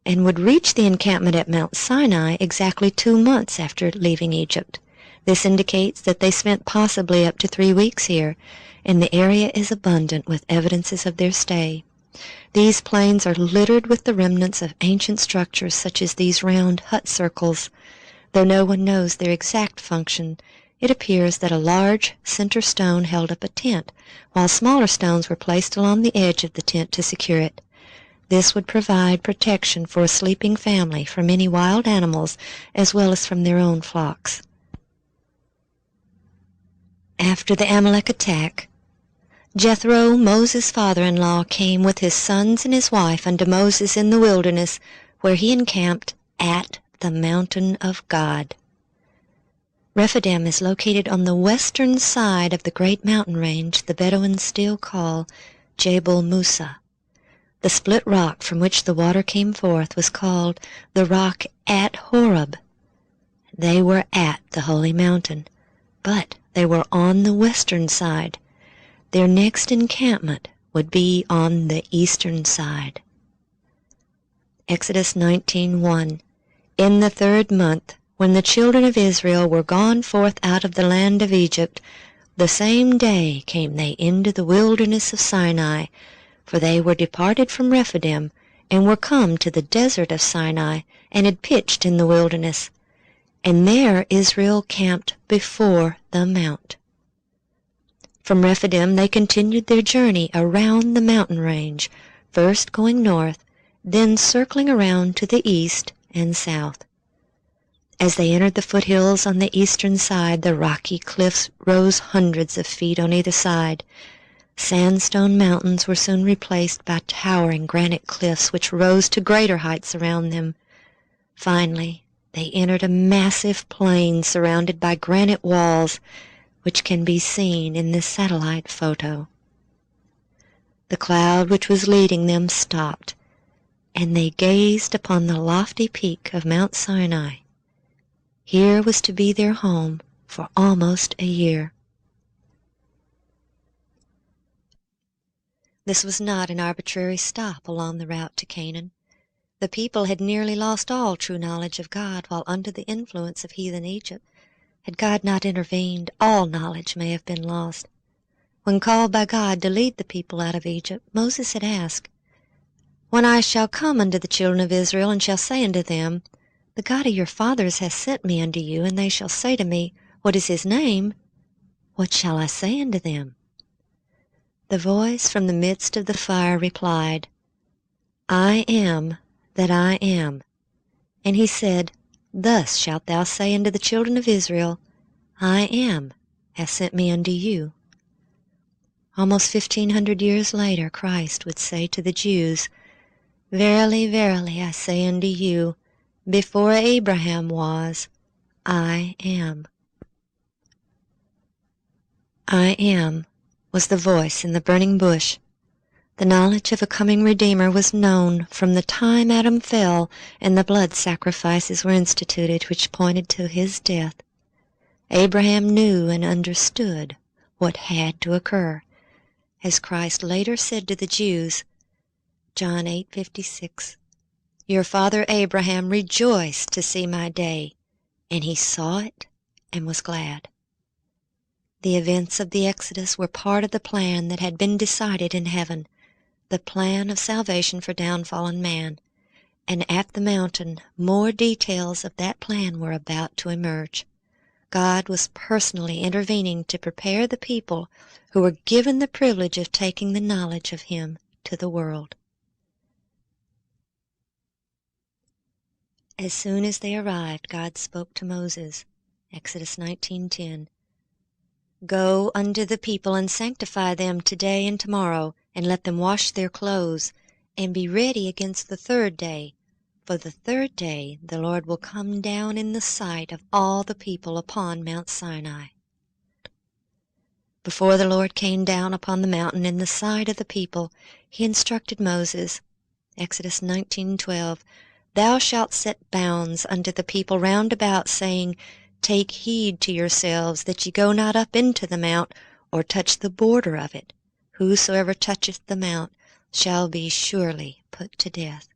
and would reach the encampment at Mount Sinai exactly 2 months after leaving Egypt. This indicates that they spent possibly up to 3 weeks here, and the area is abundant with evidences of their stay. These plains are littered with the remnants of ancient structures such as these round hut circles. Though no one knows their exact function, it appears that a large center stone held up a tent, while smaller stones were placed along the edge of the tent to secure it. This would provide protection for a sleeping family from any wild animals as well as from their own flocks. After the Amalek attack, Jethro, Moses' father-in-law, came with his sons and his wife unto Moses in the wilderness, where he encamped at the mountain of God. Rephidim is located on the western side of the great mountain range the Bedouins still call Jebel Musa. The split rock from which the water came forth was called the rock at Horeb. They were at the holy mountain, but they were on the western side. Their next encampment would be on the eastern side. Exodus 19:1. In the 3rd month, when the children of Israel were gone forth out of the land of Egypt, the same day came they into the wilderness of Sinai, for they were departed from Rephidim, and were come to the desert of Sinai, and had pitched in the wilderness. And there Israel camped before the mount. From Rephidim they continued their journey around the mountain range, first going north, then circling around to the east and south. As they entered the foothills on the eastern side, the rocky cliffs rose hundreds of feet on either side. Sandstone mountains were soon replaced by towering granite cliffs which rose to greater heights around them. Finally, they entered a massive plain surrounded by granite walls, which can be seen in this satellite photo. The cloud which was leading them stopped, and they gazed upon the lofty peak of Mount Sinai. Here was to be their home for almost a year. This was not an arbitrary stop along the route to Canaan. The people had nearly lost all true knowledge of God while under the influence of heathen Egypt. Had God not intervened, all knowledge may have been lost. When called by God to lead the people out of Egypt, Moses had asked, "When I shall come unto the children of Israel, and shall say unto them, The God of your fathers hath sent me unto you, and they shall say to me, What is his name? What shall I say unto them?" The voice from the midst of the fire replied, "I am that I am." And he said, "Thus shalt thou say unto the children of Israel, I am hath sent me unto you." Almost 1,500 years later, Christ would say to the Jews, "Verily, verily, I say unto you, before Abraham was, I am." I am was the voice in the burning bush. The knowledge of a coming Redeemer was known from the time Adam fell and the blood sacrifices were instituted which pointed to his death. Abraham knew and understood what had to occur, as Christ later said to the Jews, John 8:56, "Your father Abraham rejoiced to see my day, and he saw it and was glad." The events of the Exodus were part of the plan that had been decided in heaven, the plan of salvation for downfallen man, and at the mountain more details of that plan were about to emerge. God was personally intervening to prepare the people who were given the privilege of taking the knowledge of him to the world. As soon as they arrived, God spoke to Moses, Exodus 19:10, "Go unto the people and sanctify them today and tomorrow, and let them wash their clothes, and be ready against the 3rd day. For the 3rd day the Lord will come down in the sight of all the people upon Mount Sinai." Before the Lord came down upon the mountain in the sight of the people, he instructed Moses, Exodus 19:12, "Thou shalt set bounds unto the people round about, saying, Take heed to yourselves that ye go not up into the mount, or touch the border of it. Whosoever toucheth the mount shall be surely put to death."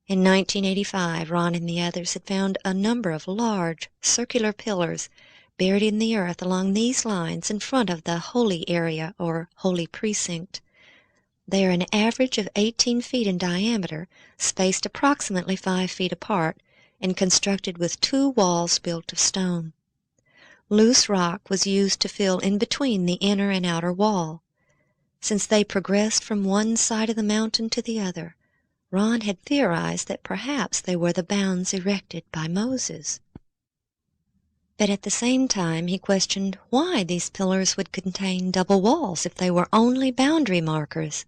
In 1985, Ron and the others had found a number of large, circular pillars buried in the earth along these lines in front of the holy area or holy precinct. They are an average of 18 feet in diameter, spaced approximately 5 feet apart, and constructed with 2 walls built of stone. Loose rock was used to fill in between the inner and outer wall. Since they progressed from one side of the mountain to the other, Ron had theorized that perhaps they were the bounds erected by Moses. But at the same time he questioned why these pillars would contain double walls if they were only boundary markers.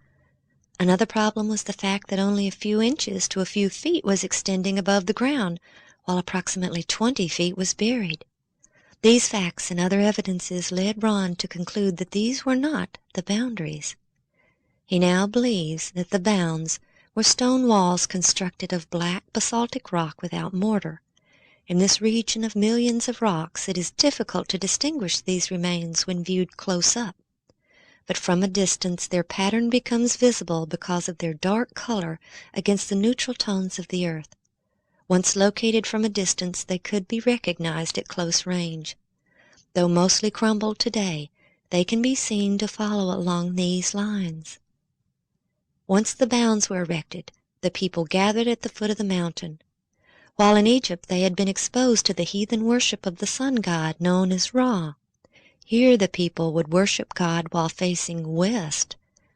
Another problem was the fact that only a few inches to a few feet was extending above the ground, while approximately 20 feet was buried. These facts and other evidences led Ron to conclude that these were not the boundaries. He now believes that the bounds were stone walls constructed of black basaltic rock without mortar. In this region of millions of rocks, it is difficult to distinguish these remains when viewed close up. But from a distance their pattern becomes visible because of their dark color against the neutral tones of the earth. Once located from a distance, they could be recognized at close range. Though mostly crumbled today, they can be seen to follow along these lines. Once the bounds were erected, the people gathered at the foot of the mountain. While in Egypt they had been exposed to the heathen worship of the sun god known as Ra. Here the people would worship God while facing west,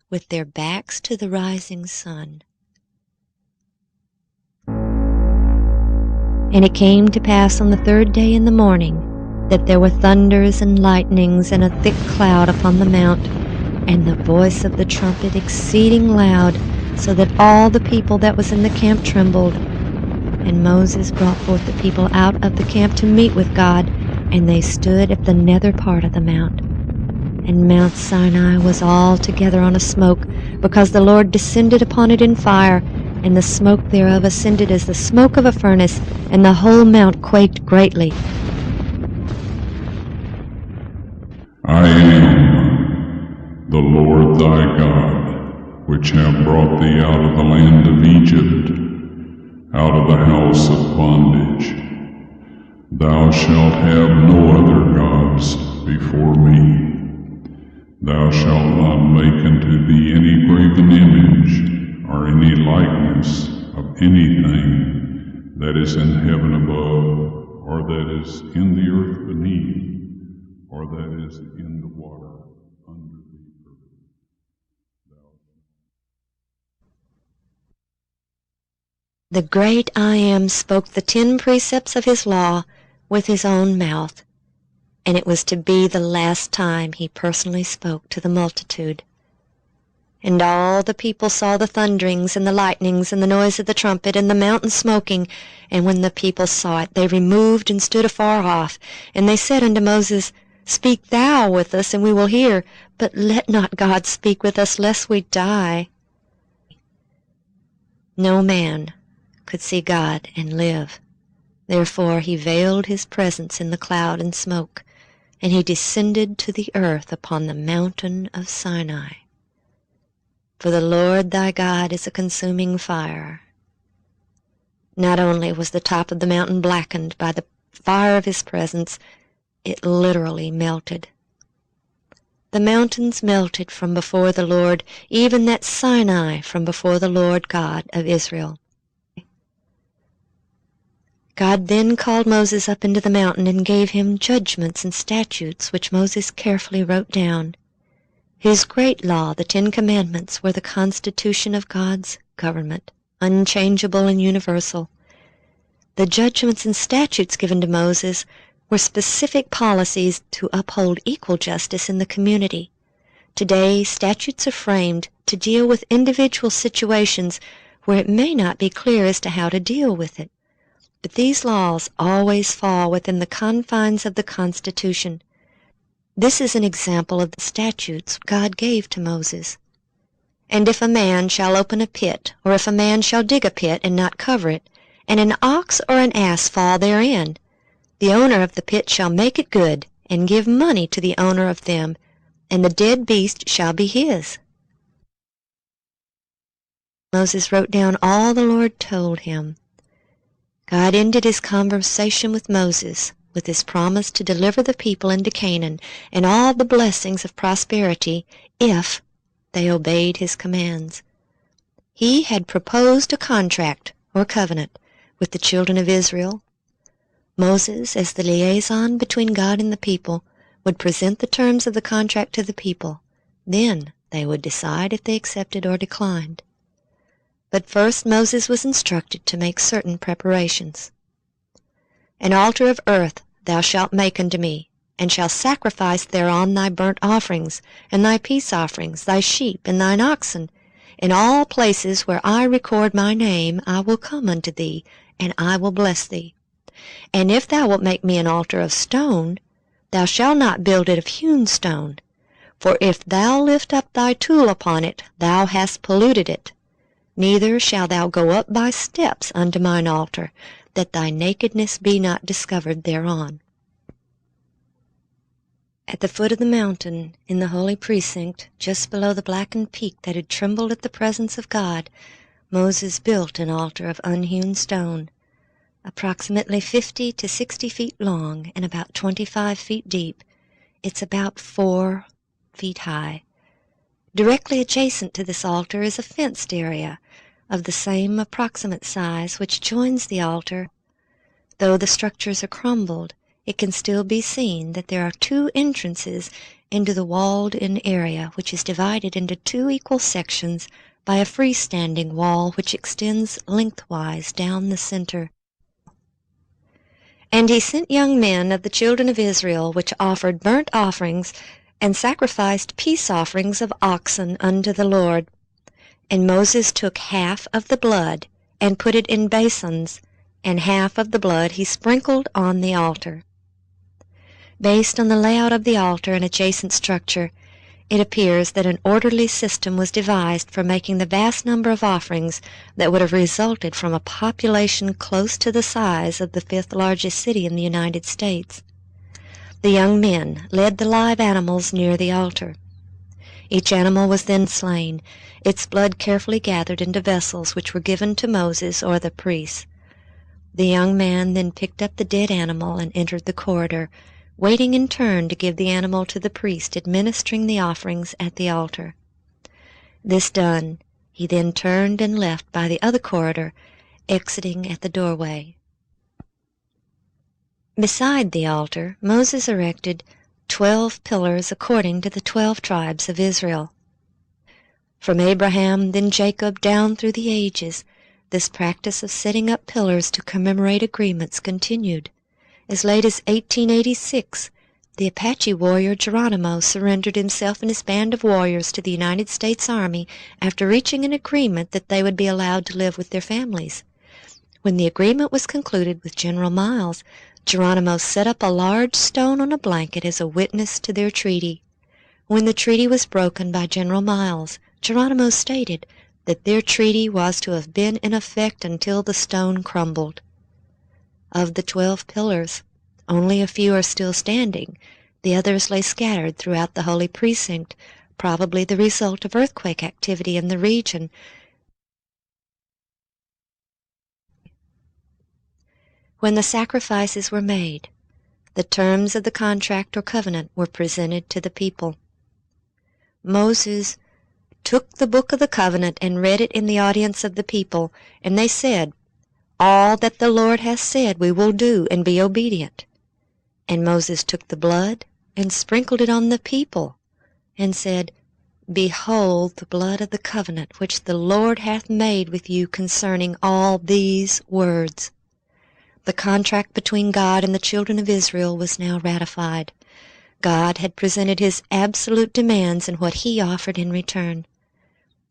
with their backs to the rising sun. And it came to pass on the third day in the morning that there were thunders and lightnings and a thick cloud upon the mount, and the voice of the trumpet exceeding loud, so that all the people that was in the camp trembled. And Moses brought forth the people out of the camp to meet with God, and they stood at the nether part of the mount. And Mount Sinai was altogether on a smoke, because the Lord descended upon it in fire, and the smoke thereof ascended as the smoke of a furnace, and the whole mount quaked greatly. I am the Lord thy God, which have brought thee out of the land of Egypt, out of the house of bondage. Thou shalt have no other gods before me. Thou shalt not make unto thee any graven image, or any likeness of anything that is in heaven above, or that is in the earth beneath, or that is in the water under the earth. The great I Am spoke the 10 precepts of his law with his own mouth, and it was to be the last time he personally spoke to the multitude. And all the people saw the thunderings and the lightnings and the noise of the trumpet and the mountain smoking, and when the people saw it, they removed and stood afar off. And they said unto Moses, Speak thou with us, and we will hear, but let not God speak with us, lest we die. No man could see God and live. Therefore he veiled his presence in the cloud and smoke, and he descended to the earth upon the mountain of Sinai. For the Lord thy God is a consuming fire. Not only was the top of the mountain blackened by the fire of his presence, it literally melted. The mountains melted from before the Lord, even that Sinai from before the Lord God of Israel. God then called Moses up into the mountain and gave him judgments and statutes, which Moses carefully wrote down. His great law, the 10 Commandments, were the constitution of God's government, unchangeable and universal. The judgments and statutes given to Moses were specific policies to uphold equal justice in the community. Today, statutes are framed to deal with individual situations where it may not be clear as to how to deal with it. But these laws always fall within the confines of the Constitution. This is an example of the statutes God gave to Moses. And if a man shall open a pit, or if a man shall dig a pit and not cover it, and an ox or an ass fall therein, the owner of the pit shall make it good, and give money to the owner of them, and the dead beast shall be his. Moses wrote down all the Lord told him. God ended his conversation with Moses with his promise to deliver the people into Canaan and all the blessings of prosperity if they obeyed his commands. He had proposed a contract or covenant with the children of Israel. Moses, as the liaison between God and the people, would present the terms of the contract to the people. Then they would decide if they accepted or declined. But first Moses was instructed to make certain preparations. An altar of earth thou shalt make unto me, and shalt sacrifice thereon thy burnt offerings, and thy peace offerings, thy sheep, and thine oxen. In all places where I record my name I will come unto thee, and I will bless thee. And if thou wilt make me an altar of stone, thou shalt not build it of hewn stone. For if thou lift up thy tool upon it, thou hast polluted it. Neither shalt thou go up by steps unto mine altar, that thy nakedness be not discovered thereon. At the foot of the mountain, in the holy precinct, just below the blackened peak that had trembled at the presence of God, Moses built an altar of unhewn stone, approximately 50 to 60 feet long and about 25 feet deep. It's about 4 feet high. Directly adjacent to this altar is a fenced area of the same approximate size which joins the altar. Though the structures are crumbled, it can still be seen that there are 2 entrances into the walled-in area, which is divided into 2 equal sections by a freestanding wall which extends lengthwise down the center. And he sent young men of the children of Israel, which offered burnt offerings and sacrificed peace offerings of oxen unto the Lord. And Moses took half of the blood and put it in basins, and half of the blood he sprinkled on the altar. Based on the layout of the altar and adjacent structure, it appears that an orderly system was devised for making the vast number of offerings that would have resulted from a population close to the size of the 5th largest city in the United States. The young men led the live animals near the altar. Each animal was then slain, its blood carefully gathered into vessels which were given to Moses or the priests. The young man then picked up the dead animal and entered the corridor, waiting in turn to give the animal to the priest administering the offerings at the altar. This done, he then turned and left by the other corridor, exiting at the doorway. Beside the altar, Moses erected 12 pillars according to the 12 tribes of Israel. From Abraham, then Jacob, down through the ages, this practice of setting up pillars to commemorate agreements continued. As late as 1886, the Apache warrior Geronimo surrendered himself and his band of warriors to the United States Army after reaching an agreement that they would be allowed to live with their families. When the agreement was concluded with General Miles, Geronimo set up a large stone on a blanket as a witness to their treaty. When the treaty was broken by General Miles, Geronimo stated that their treaty was to have been in effect until the stone crumbled. Of the 12 pillars, only a few are still standing. The others lay scattered throughout the holy precinct, probably the result of earthquake activity in the region. When the sacrifices were made, the terms of the contract or covenant were presented to the people. Moses took the book of the covenant and read it in the audience of the people, and they said, "All that the Lord hath said we will do and be obedient." And Moses took the blood and sprinkled it on the people, and said, "Behold the blood of the covenant which the Lord hath made with you concerning all these words." The contract between God and the children of Israel was now ratified. God had presented his absolute demands and what he offered in return.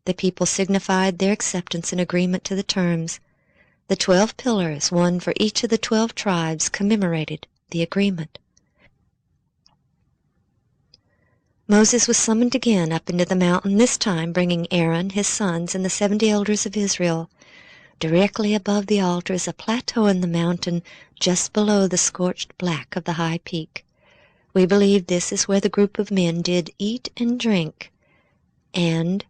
The people signified their acceptance and agreement to the terms. The 12 pillars, one for each of the 12 tribes, commemorated the agreement. Moses was summoned again up into the mountain, this time bringing Aaron, his sons, and the 70 elders of Israel. Directly above the altar is a plateau in the mountain just below the scorched black of the high peak. We believe this is where the group of men did eat and drink, and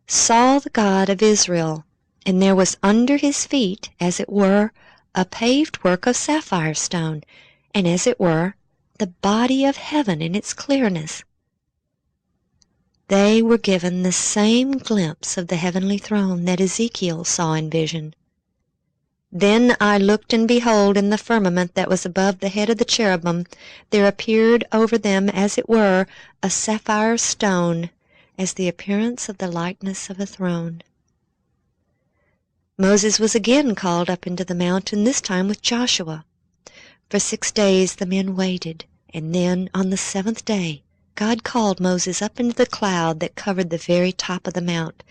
saw the God of Israel. And there was under his feet, as it were, a paved work of sapphire stone, and as it were, the body of heaven in its clearness. They were given the same glimpse of the heavenly throne that Ezekiel saw in vision. Then I looked, and behold, in the firmament that was above the head of the cherubim, there appeared over them, as it were, a sapphire stone, as the appearance of the likeness of a throne. Moses was again called up into the mountain, this time with Joshua. For 6 days the men waited, and then on the 7th day God called Moses up into the cloud that covered the very top of the mount,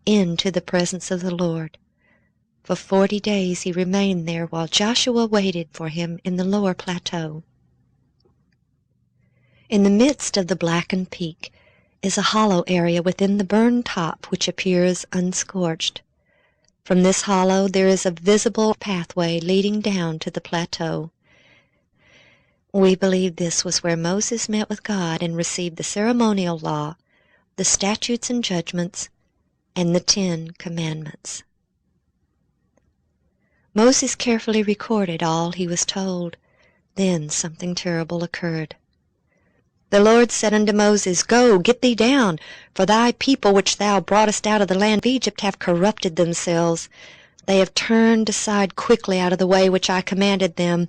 into the presence of the Lord. For 40 days he remained there while Joshua waited for him in the lower plateau. In the midst of the blackened peak is a hollow area within the burned top which appears unscorched. From this hollow there is a visible pathway leading down to the plateau. We believe this was where Moses met with God and received the ceremonial law, the statutes and judgments, and the 10 Commandments. Moses carefully recorded all he was told. Then something terrible occurred. The Lord said unto Moses, Go, get thee down, for thy people which thou broughtest out of the land of Egypt have corrupted themselves. They have turned aside quickly out of the way which I commanded them.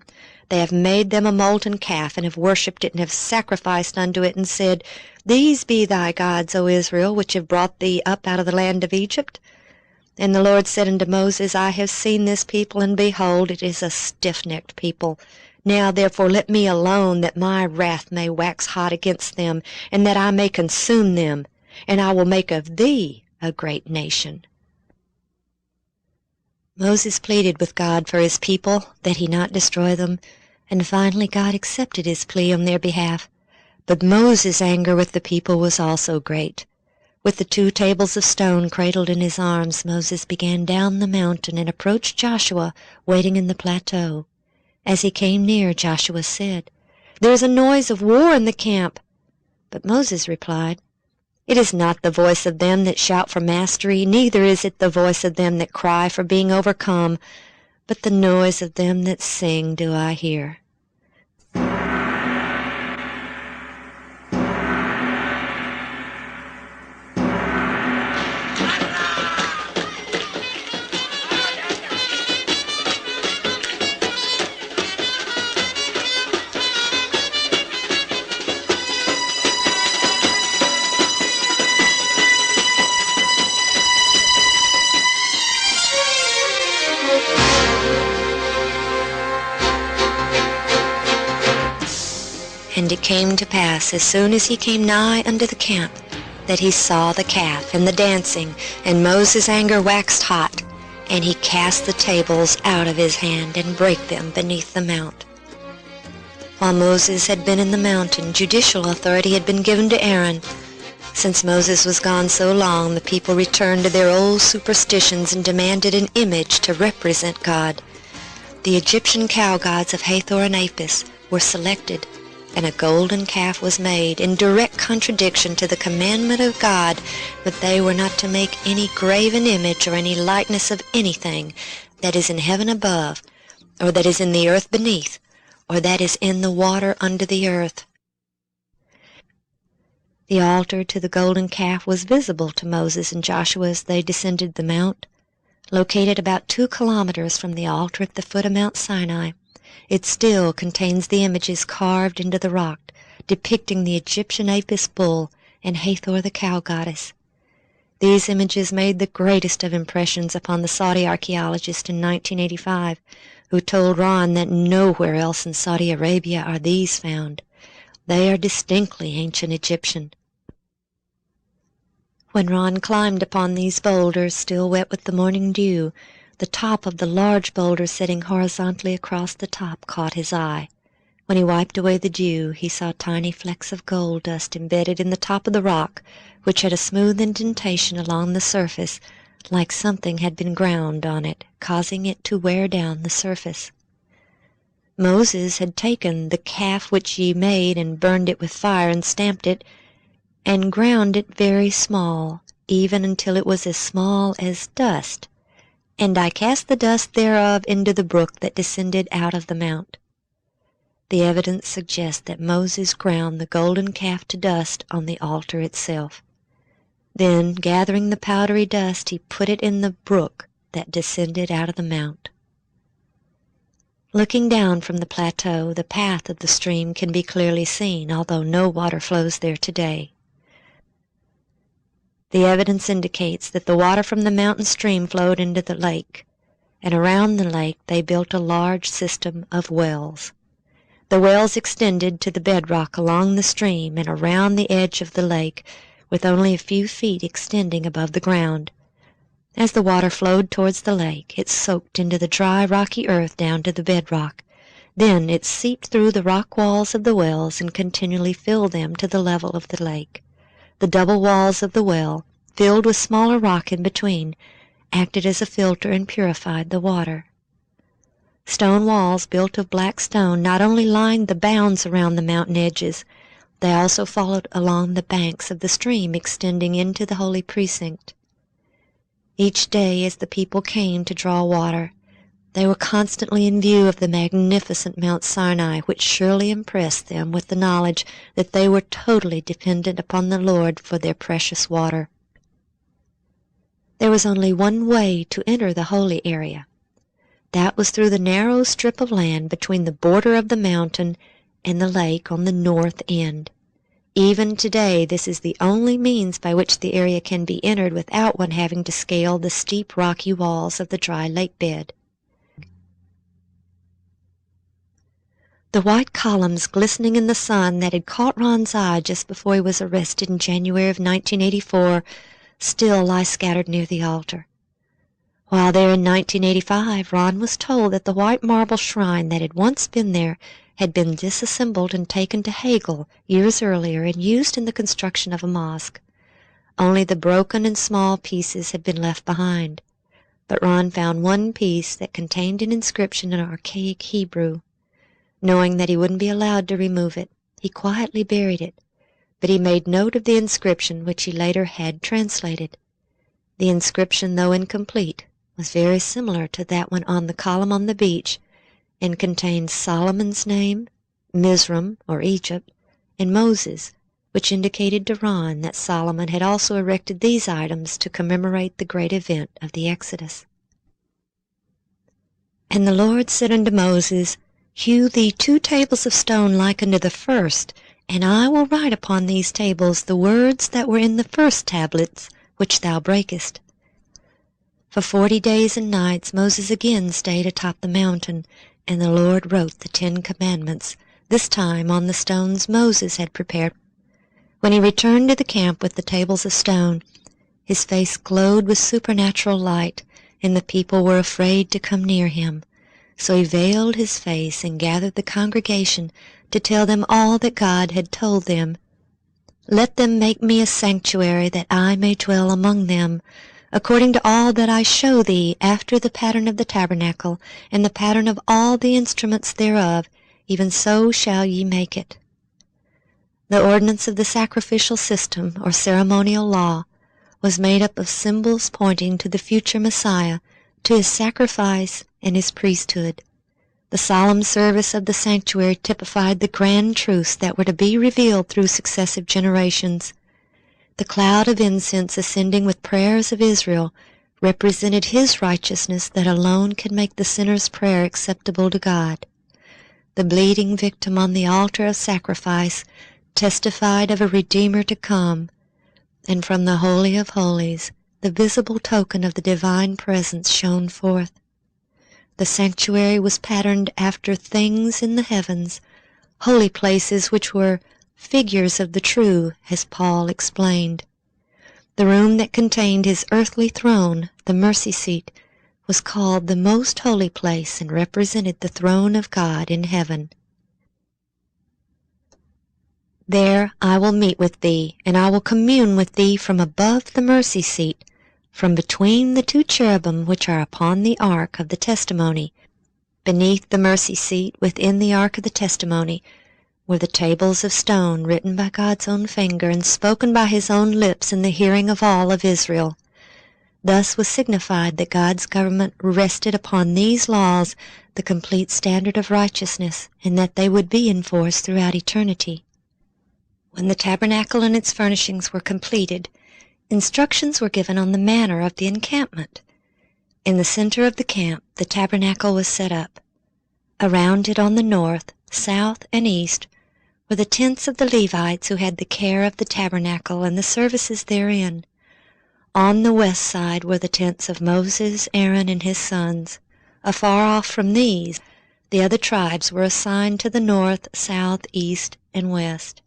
They have made them a molten calf, and have worshipped it, and have sacrificed unto it, and said, These be thy gods, O Israel, which have brought thee up out of the land of Egypt. And the Lord said unto Moses, I have seen this people, and behold, it is a stiff-necked people. Now therefore let me alone, that my wrath may wax hot against them, and that I may consume them, and I will make of thee a great nation. Moses pleaded with God for his people, that he not destroy them, and finally God accepted his plea on their behalf. But Moses' anger with the people was also great. With the 2 tables of stone cradled in his arms, Moses began down the mountain and approached Joshua, waiting in the plateau. As he came near, Joshua said, There is a noise of war in the camp. But Moses replied, It is not the voice of them that shout for mastery, neither is it the voice of them that cry for being overcome, but the noise of them that sing do I hear. And it came to pass, as soon as he came nigh unto the camp, that he saw the calf and the dancing, and Moses' anger waxed hot, and he cast the tables out of his hand, and brake them beneath the mount. While Moses had been in the mountain, judicial authority had been given to Aaron. Since Moses was gone so long, the people returned to their old superstitions and demanded an image to represent God. The Egyptian cow gods of Hathor and Apis were selected, and a golden calf was made, in direct contradiction to the commandment of God that they were not to make any graven image or any likeness of anything that is in heaven above, or that is in the earth beneath, or that is in the water under the earth. The altar to the golden calf was visible to Moses and Joshua as they descended the mount. Located about 2 kilometers from the altar at the foot of Mount Sinai, it still contains the images carved into the rock, depicting the Egyptian Apis bull and Hathor the cow goddess. These images made the greatest of impressions upon the Saudi archaeologist in 1985, who told Ron that nowhere else in Saudi Arabia are these found. They are distinctly ancient Egyptian. When Ron climbed upon these boulders, still wet with the morning dew, the top of the large boulder sitting horizontally across the top caught his eye. When he wiped away the dew, he saw tiny flecks of gold dust embedded in the top of the rock, which had a smooth indentation along the surface, like something had been ground on it, causing it to wear down the surface. Moses had taken the calf which ye made, and burned it with fire, and stamped it, and ground it very small, even until it was as small as dust. And I cast the dust thereof into the brook that descended out of the mount. The evidence suggests that Moses ground the golden calf to dust on the altar itself. Then, gathering the powdery dust, he put it in the brook that descended out of the mount. Looking down from the plateau, the path of the stream can be clearly seen, although no water flows there today. The evidence indicates that the water from the mountain stream flowed into the lake, and around the lake they built a large system of wells. The wells extended to the bedrock along the stream and around the edge of the lake, with only a few feet extending above the ground. As the water flowed towards the lake, it soaked into the dry, rocky earth down to the bedrock. Then it seeped through the rock walls of the wells and continually filled them to the level of the lake. The double walls of the well, filled with smaller rock in between, acted as a filter and purified the water. Stone walls built of black stone not only lined the bounds around the mountain edges, they also followed along the banks of the stream extending into the holy precinct. Each day as the people came to draw water, they were constantly in view of the magnificent Mount Sinai, which surely impressed them with the knowledge that they were totally dependent upon the Lord for their precious water. There was only one way to enter the holy area. That was through the narrow strip of land between the border of the mountain and the lake on the north end. Even today, this is the only means by which the area can be entered without one having to scale the steep rocky walls of the dry lake bed. The white columns glistening in the sun that had caught Ron's eye just before he was arrested in January of 1984 still lie scattered near the altar. While there in 1985, Ron was told that the white marble shrine that had once been there had been disassembled and taken to Hegel years earlier and used in the construction of a mosque. Only the broken and small pieces had been left behind. But Ron found one piece that contained an inscription in archaic Hebrew. Knowing that he wouldn't be allowed to remove it, he quietly buried it, but he made note of the inscription, which he later had translated. The inscription, though incomplete, was very similar to that one on the column on the beach, and contained Solomon's name, Mizraim, or Egypt, and Moses, which indicated to Ron that Solomon had also erected these items to commemorate the great event of the Exodus. And the Lord said unto Moses, Hew thee 2 tables of stone like unto the first, and I will write upon these tables the words that were in the first tablets, which thou breakest. For 40 days and nights Moses again stayed atop the mountain, and the Lord wrote the 10 Commandments, this time on the stones Moses had prepared. When he returned to the camp with the tables of stone, his face glowed with supernatural light, and the people were afraid to come near him. So he veiled his face and gathered the congregation to tell them all that God had told them. Let them make me a sanctuary that I may dwell among them, according to all that I show thee, after the pattern of the tabernacle, and the pattern of all the instruments thereof, even so shall ye make it. The ordinance of the sacrificial system, or ceremonial law, was made up of symbols pointing to the future Messiah, to his sacrifice and his priesthood. The solemn service of the sanctuary typified the grand truths that were to be revealed through successive generations. The cloud of incense ascending with prayers of Israel represented his righteousness that alone can make the sinner's prayer acceptable to God. The bleeding victim on the altar of sacrifice testified of a Redeemer to come, and from the Holy of Holies the visible token of the divine presence shone forth. The sanctuary was patterned after things in the heavens, holy places which were figures of the true, as Paul explained. The room that contained his earthly throne, the mercy seat, was called the most holy place and represented the throne of God in heaven. There I will meet with thee, and I will commune with thee from above the mercy seat, from between the 2 cherubim which are upon the ark of the testimony. Beneath the mercy seat, within the ark of the testimony, were the tables of stone written by God's own finger and spoken by his own lips in the hearing of all of Israel. Thus was signified that God's government rested upon these laws, the complete standard of righteousness, and that they would be enforced throughout eternity. When the tabernacle and its furnishings were completed, instructions were given on the manner of the encampment. In the center of the camp, the tabernacle was set up. Around it on the north, south, and east were the tents of the Levites who had the care of the tabernacle and the services therein. On the west side were the tents of Moses, Aaron, and his sons. Afar off from these, The other tribes were assigned to the north, south, east, and west.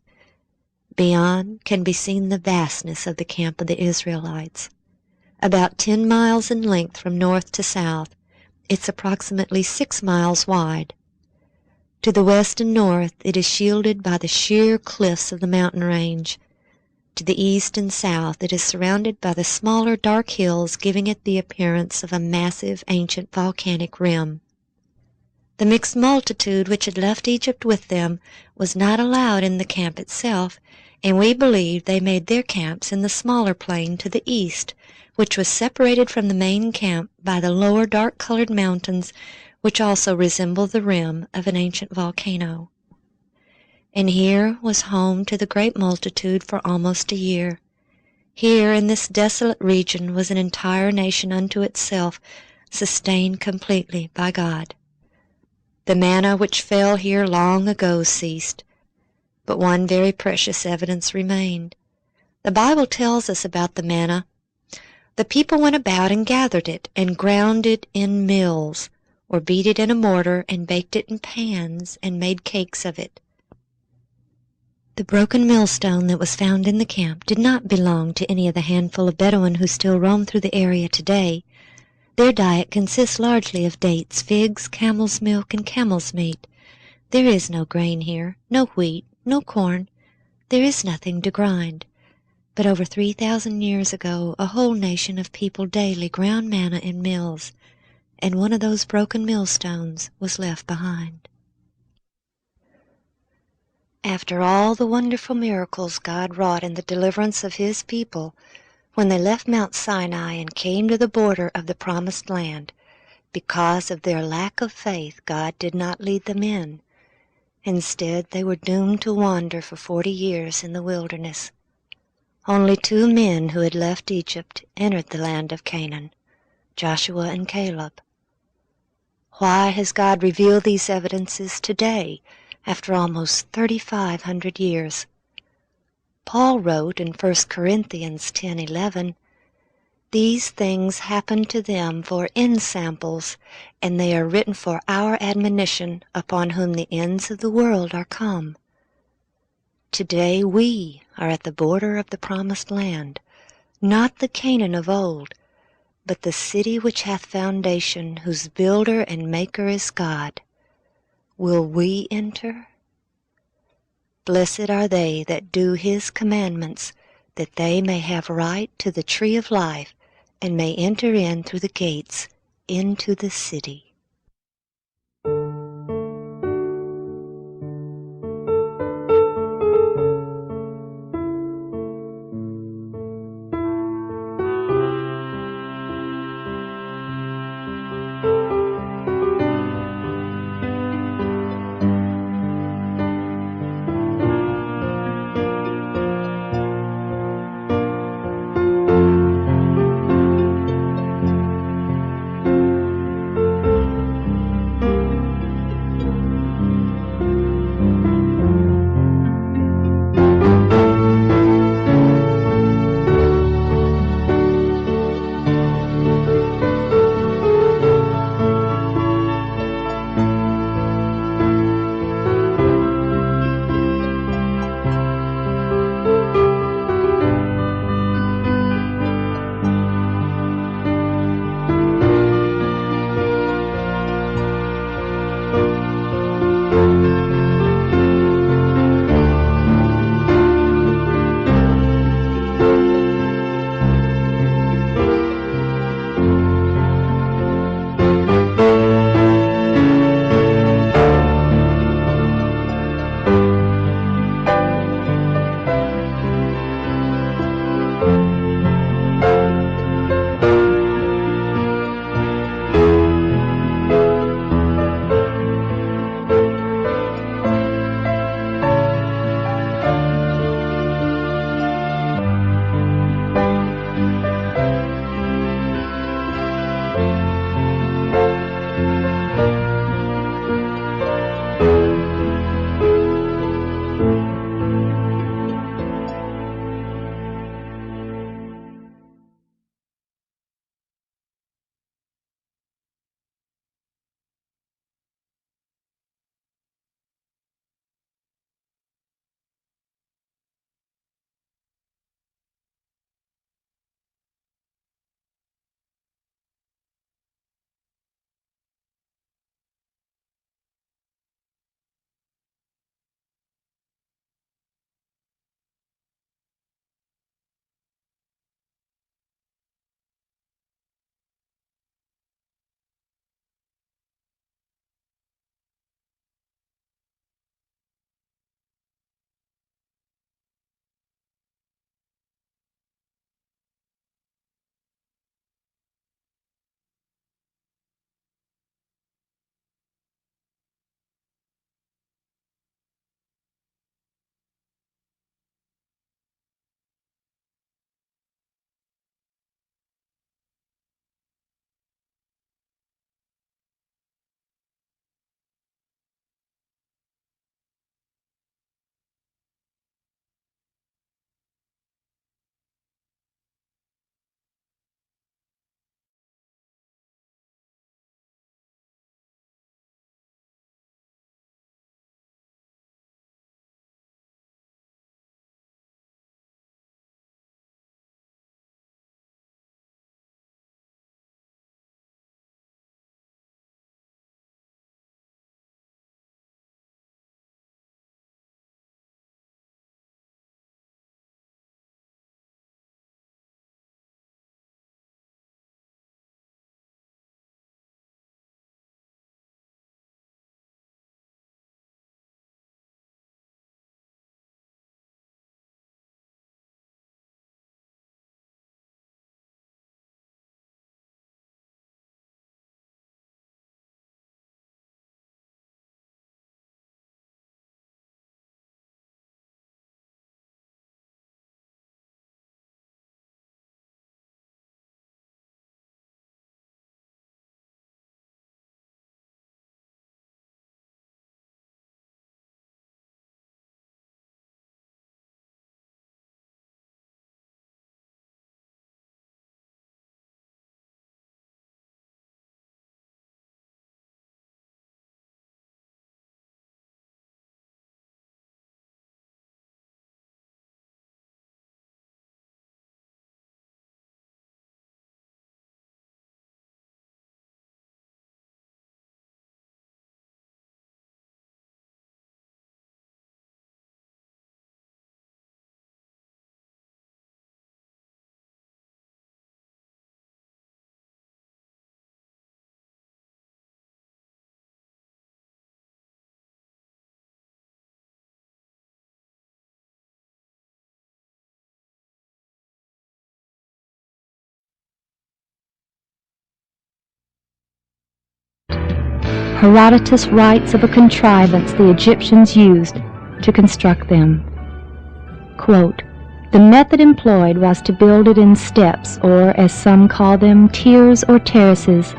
Beyond can be seen the vastness of the camp of the Israelites. About 10 miles in length from north to south, it's approximately 6 miles wide. To the west and north, it is shielded by the sheer cliffs of the mountain range. To the east and south, it is surrounded by the smaller dark hills, giving it the appearance of a massive ancient volcanic rim. The mixed multitude which had left Egypt with them was not allowed in the camp itself, and we believe they made their camps in the smaller plain to the east, which was separated from the main camp by the lower dark-colored mountains, which also resemble the rim of an ancient volcano. And here was home to the great multitude for almost a year. Here in this desolate region was an entire nation unto itself, sustained completely by God. The manna which fell here long ago ceased, but one very precious evidence remained. The Bible tells us about the manna. The people went about and gathered it, and ground it in mills, or beat it in a mortar, and baked it in pans, and made cakes of it. The broken millstone that was found in the camp did not belong to any of the handful of Bedouin who still roam through the area today. Their diet consists largely of dates, figs, camel's milk, and camel's meat. There is no grain here, no wheat, no corn. There is nothing to grind. But over 3,000 years ago, a whole nation of people daily ground manna in mills, and one of those broken millstones was left behind. After all the wonderful miracles God wrought in the deliverance of His people, when they left Mount Sinai and came to the border of the Promised Land, because of their lack of faith, God did not lead them in. Instead, they were doomed to wander for 40 years in the wilderness. Only 2 men who had left Egypt entered the land of Canaan, Joshua and Caleb. Why has God revealed these evidences today, after almost 3,500 years? Paul wrote in 1 Corinthians 10:11, "These things happened to them for ensamples, and they are written for our admonition, upon whom the ends of the world are come." Today we are at the border of the Promised Land, not the Canaan of old, but the city which hath foundation, whose builder and maker is God. Will we enter? Blessed are they that do His commandments, that they may have right to the tree of life, and may enter in through the gates into the city. Herodotus writes of a contrivance the Egyptians used to construct them. Quote, "The method employed was to build it in steps, or, as some call them, tiers or terraces.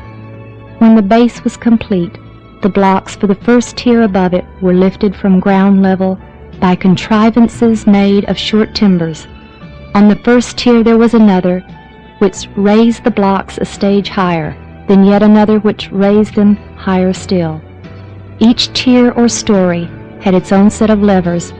When the base was complete, the blocks for the first tier above it were lifted from ground level by contrivances made of short timbers. On the first tier there was another, which raised the blocks a stage higher, then yet another which raised them higher still. Each tier or story had its own set of levers,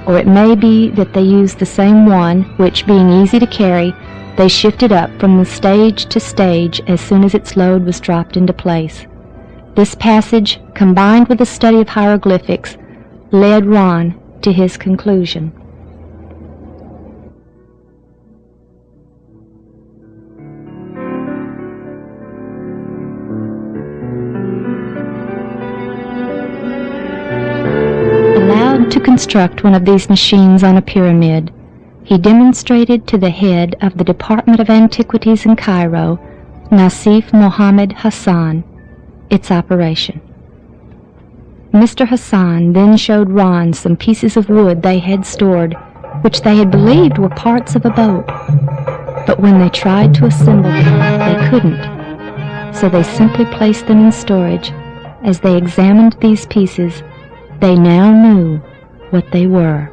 or it may be that they used the same one, which, being easy to carry, they shifted up from the stage to stage as soon as its load was dropped into place. This passage, combined with the study of hieroglyphics, led Ron to his conclusion." Allowed to construct one of these machines on a pyramid, he demonstrated to the head of the Department of Antiquities in Cairo, Nasif Mohammed Hassan, its operation. Mr. Hassan then showed Ron some pieces of wood they had stored, which they had believed were parts of a boat. But when they tried to assemble them, they couldn't. So they simply placed them in storage. As they examined these pieces, they now knew what they were.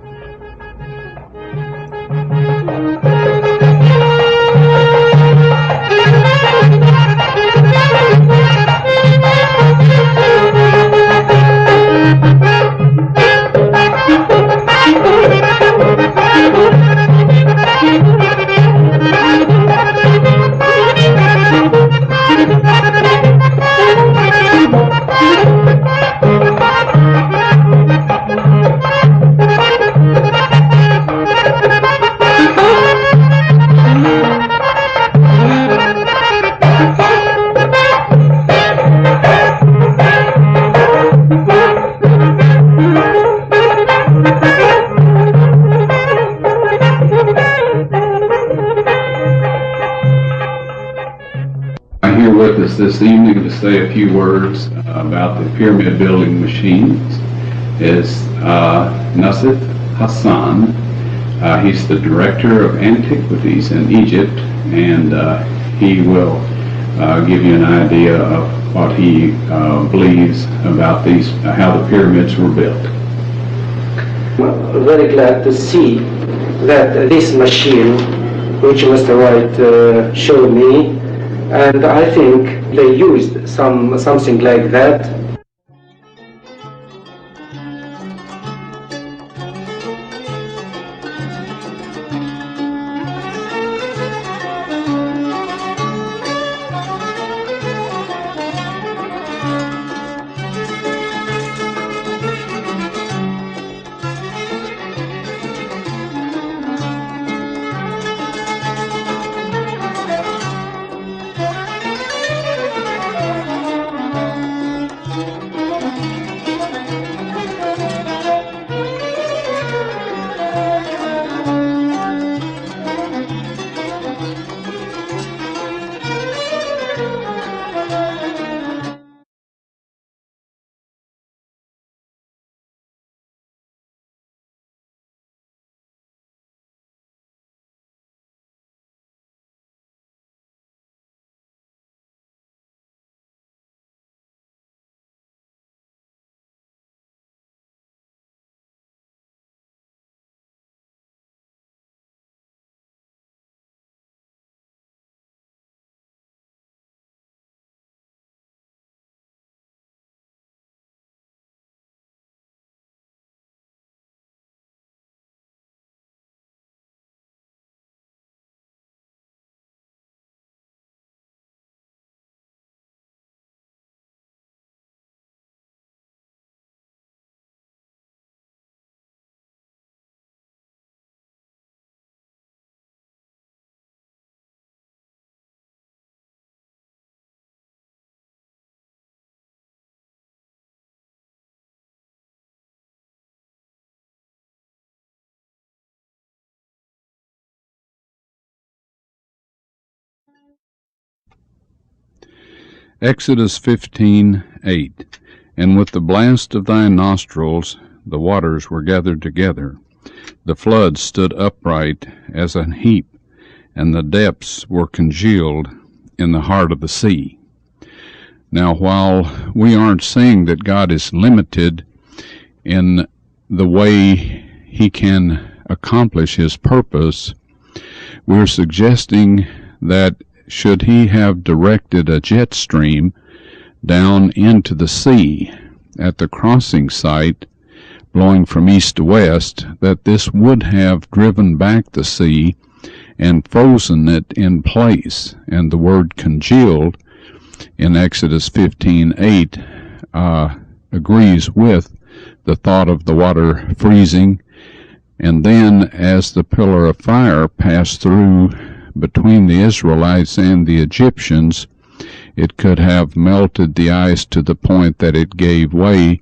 With us this evening to say a few words about the pyramid building machines is Nasif Hassan. He's the Director of Antiquities in Egypt, and he will give you an idea of what he believes about these, how the pyramids were built. I'm very glad to see that this machine, which Mr. Wyatt showed me, and I think they used something like that. Exodus 15:8. And with the blast of thy nostrils the waters were gathered together. The flood stood upright as an heap, and the depths were congealed in the heart of the sea. Now, while we aren't saying that God is limited in the way he can accomplish his purpose, we're suggesting that should he have directed a jet stream down into the sea at the crossing site, blowing from east to west, that this would have driven back the sea and frozen it in place. And the word congealed in Exodus 15:8 agrees with the thought of the water freezing. And then as the pillar of fire passed through between the Israelites and the Egyptians, it could have melted the ice to the point that it gave way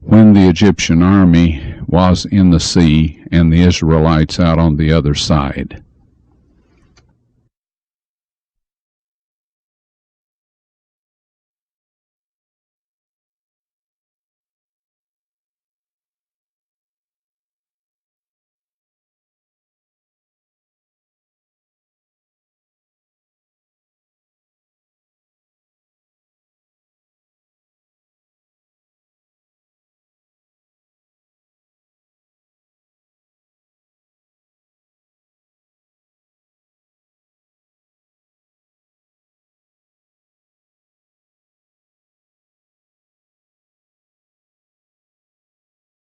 when the Egyptian army was in the sea and the Israelites out on the other side.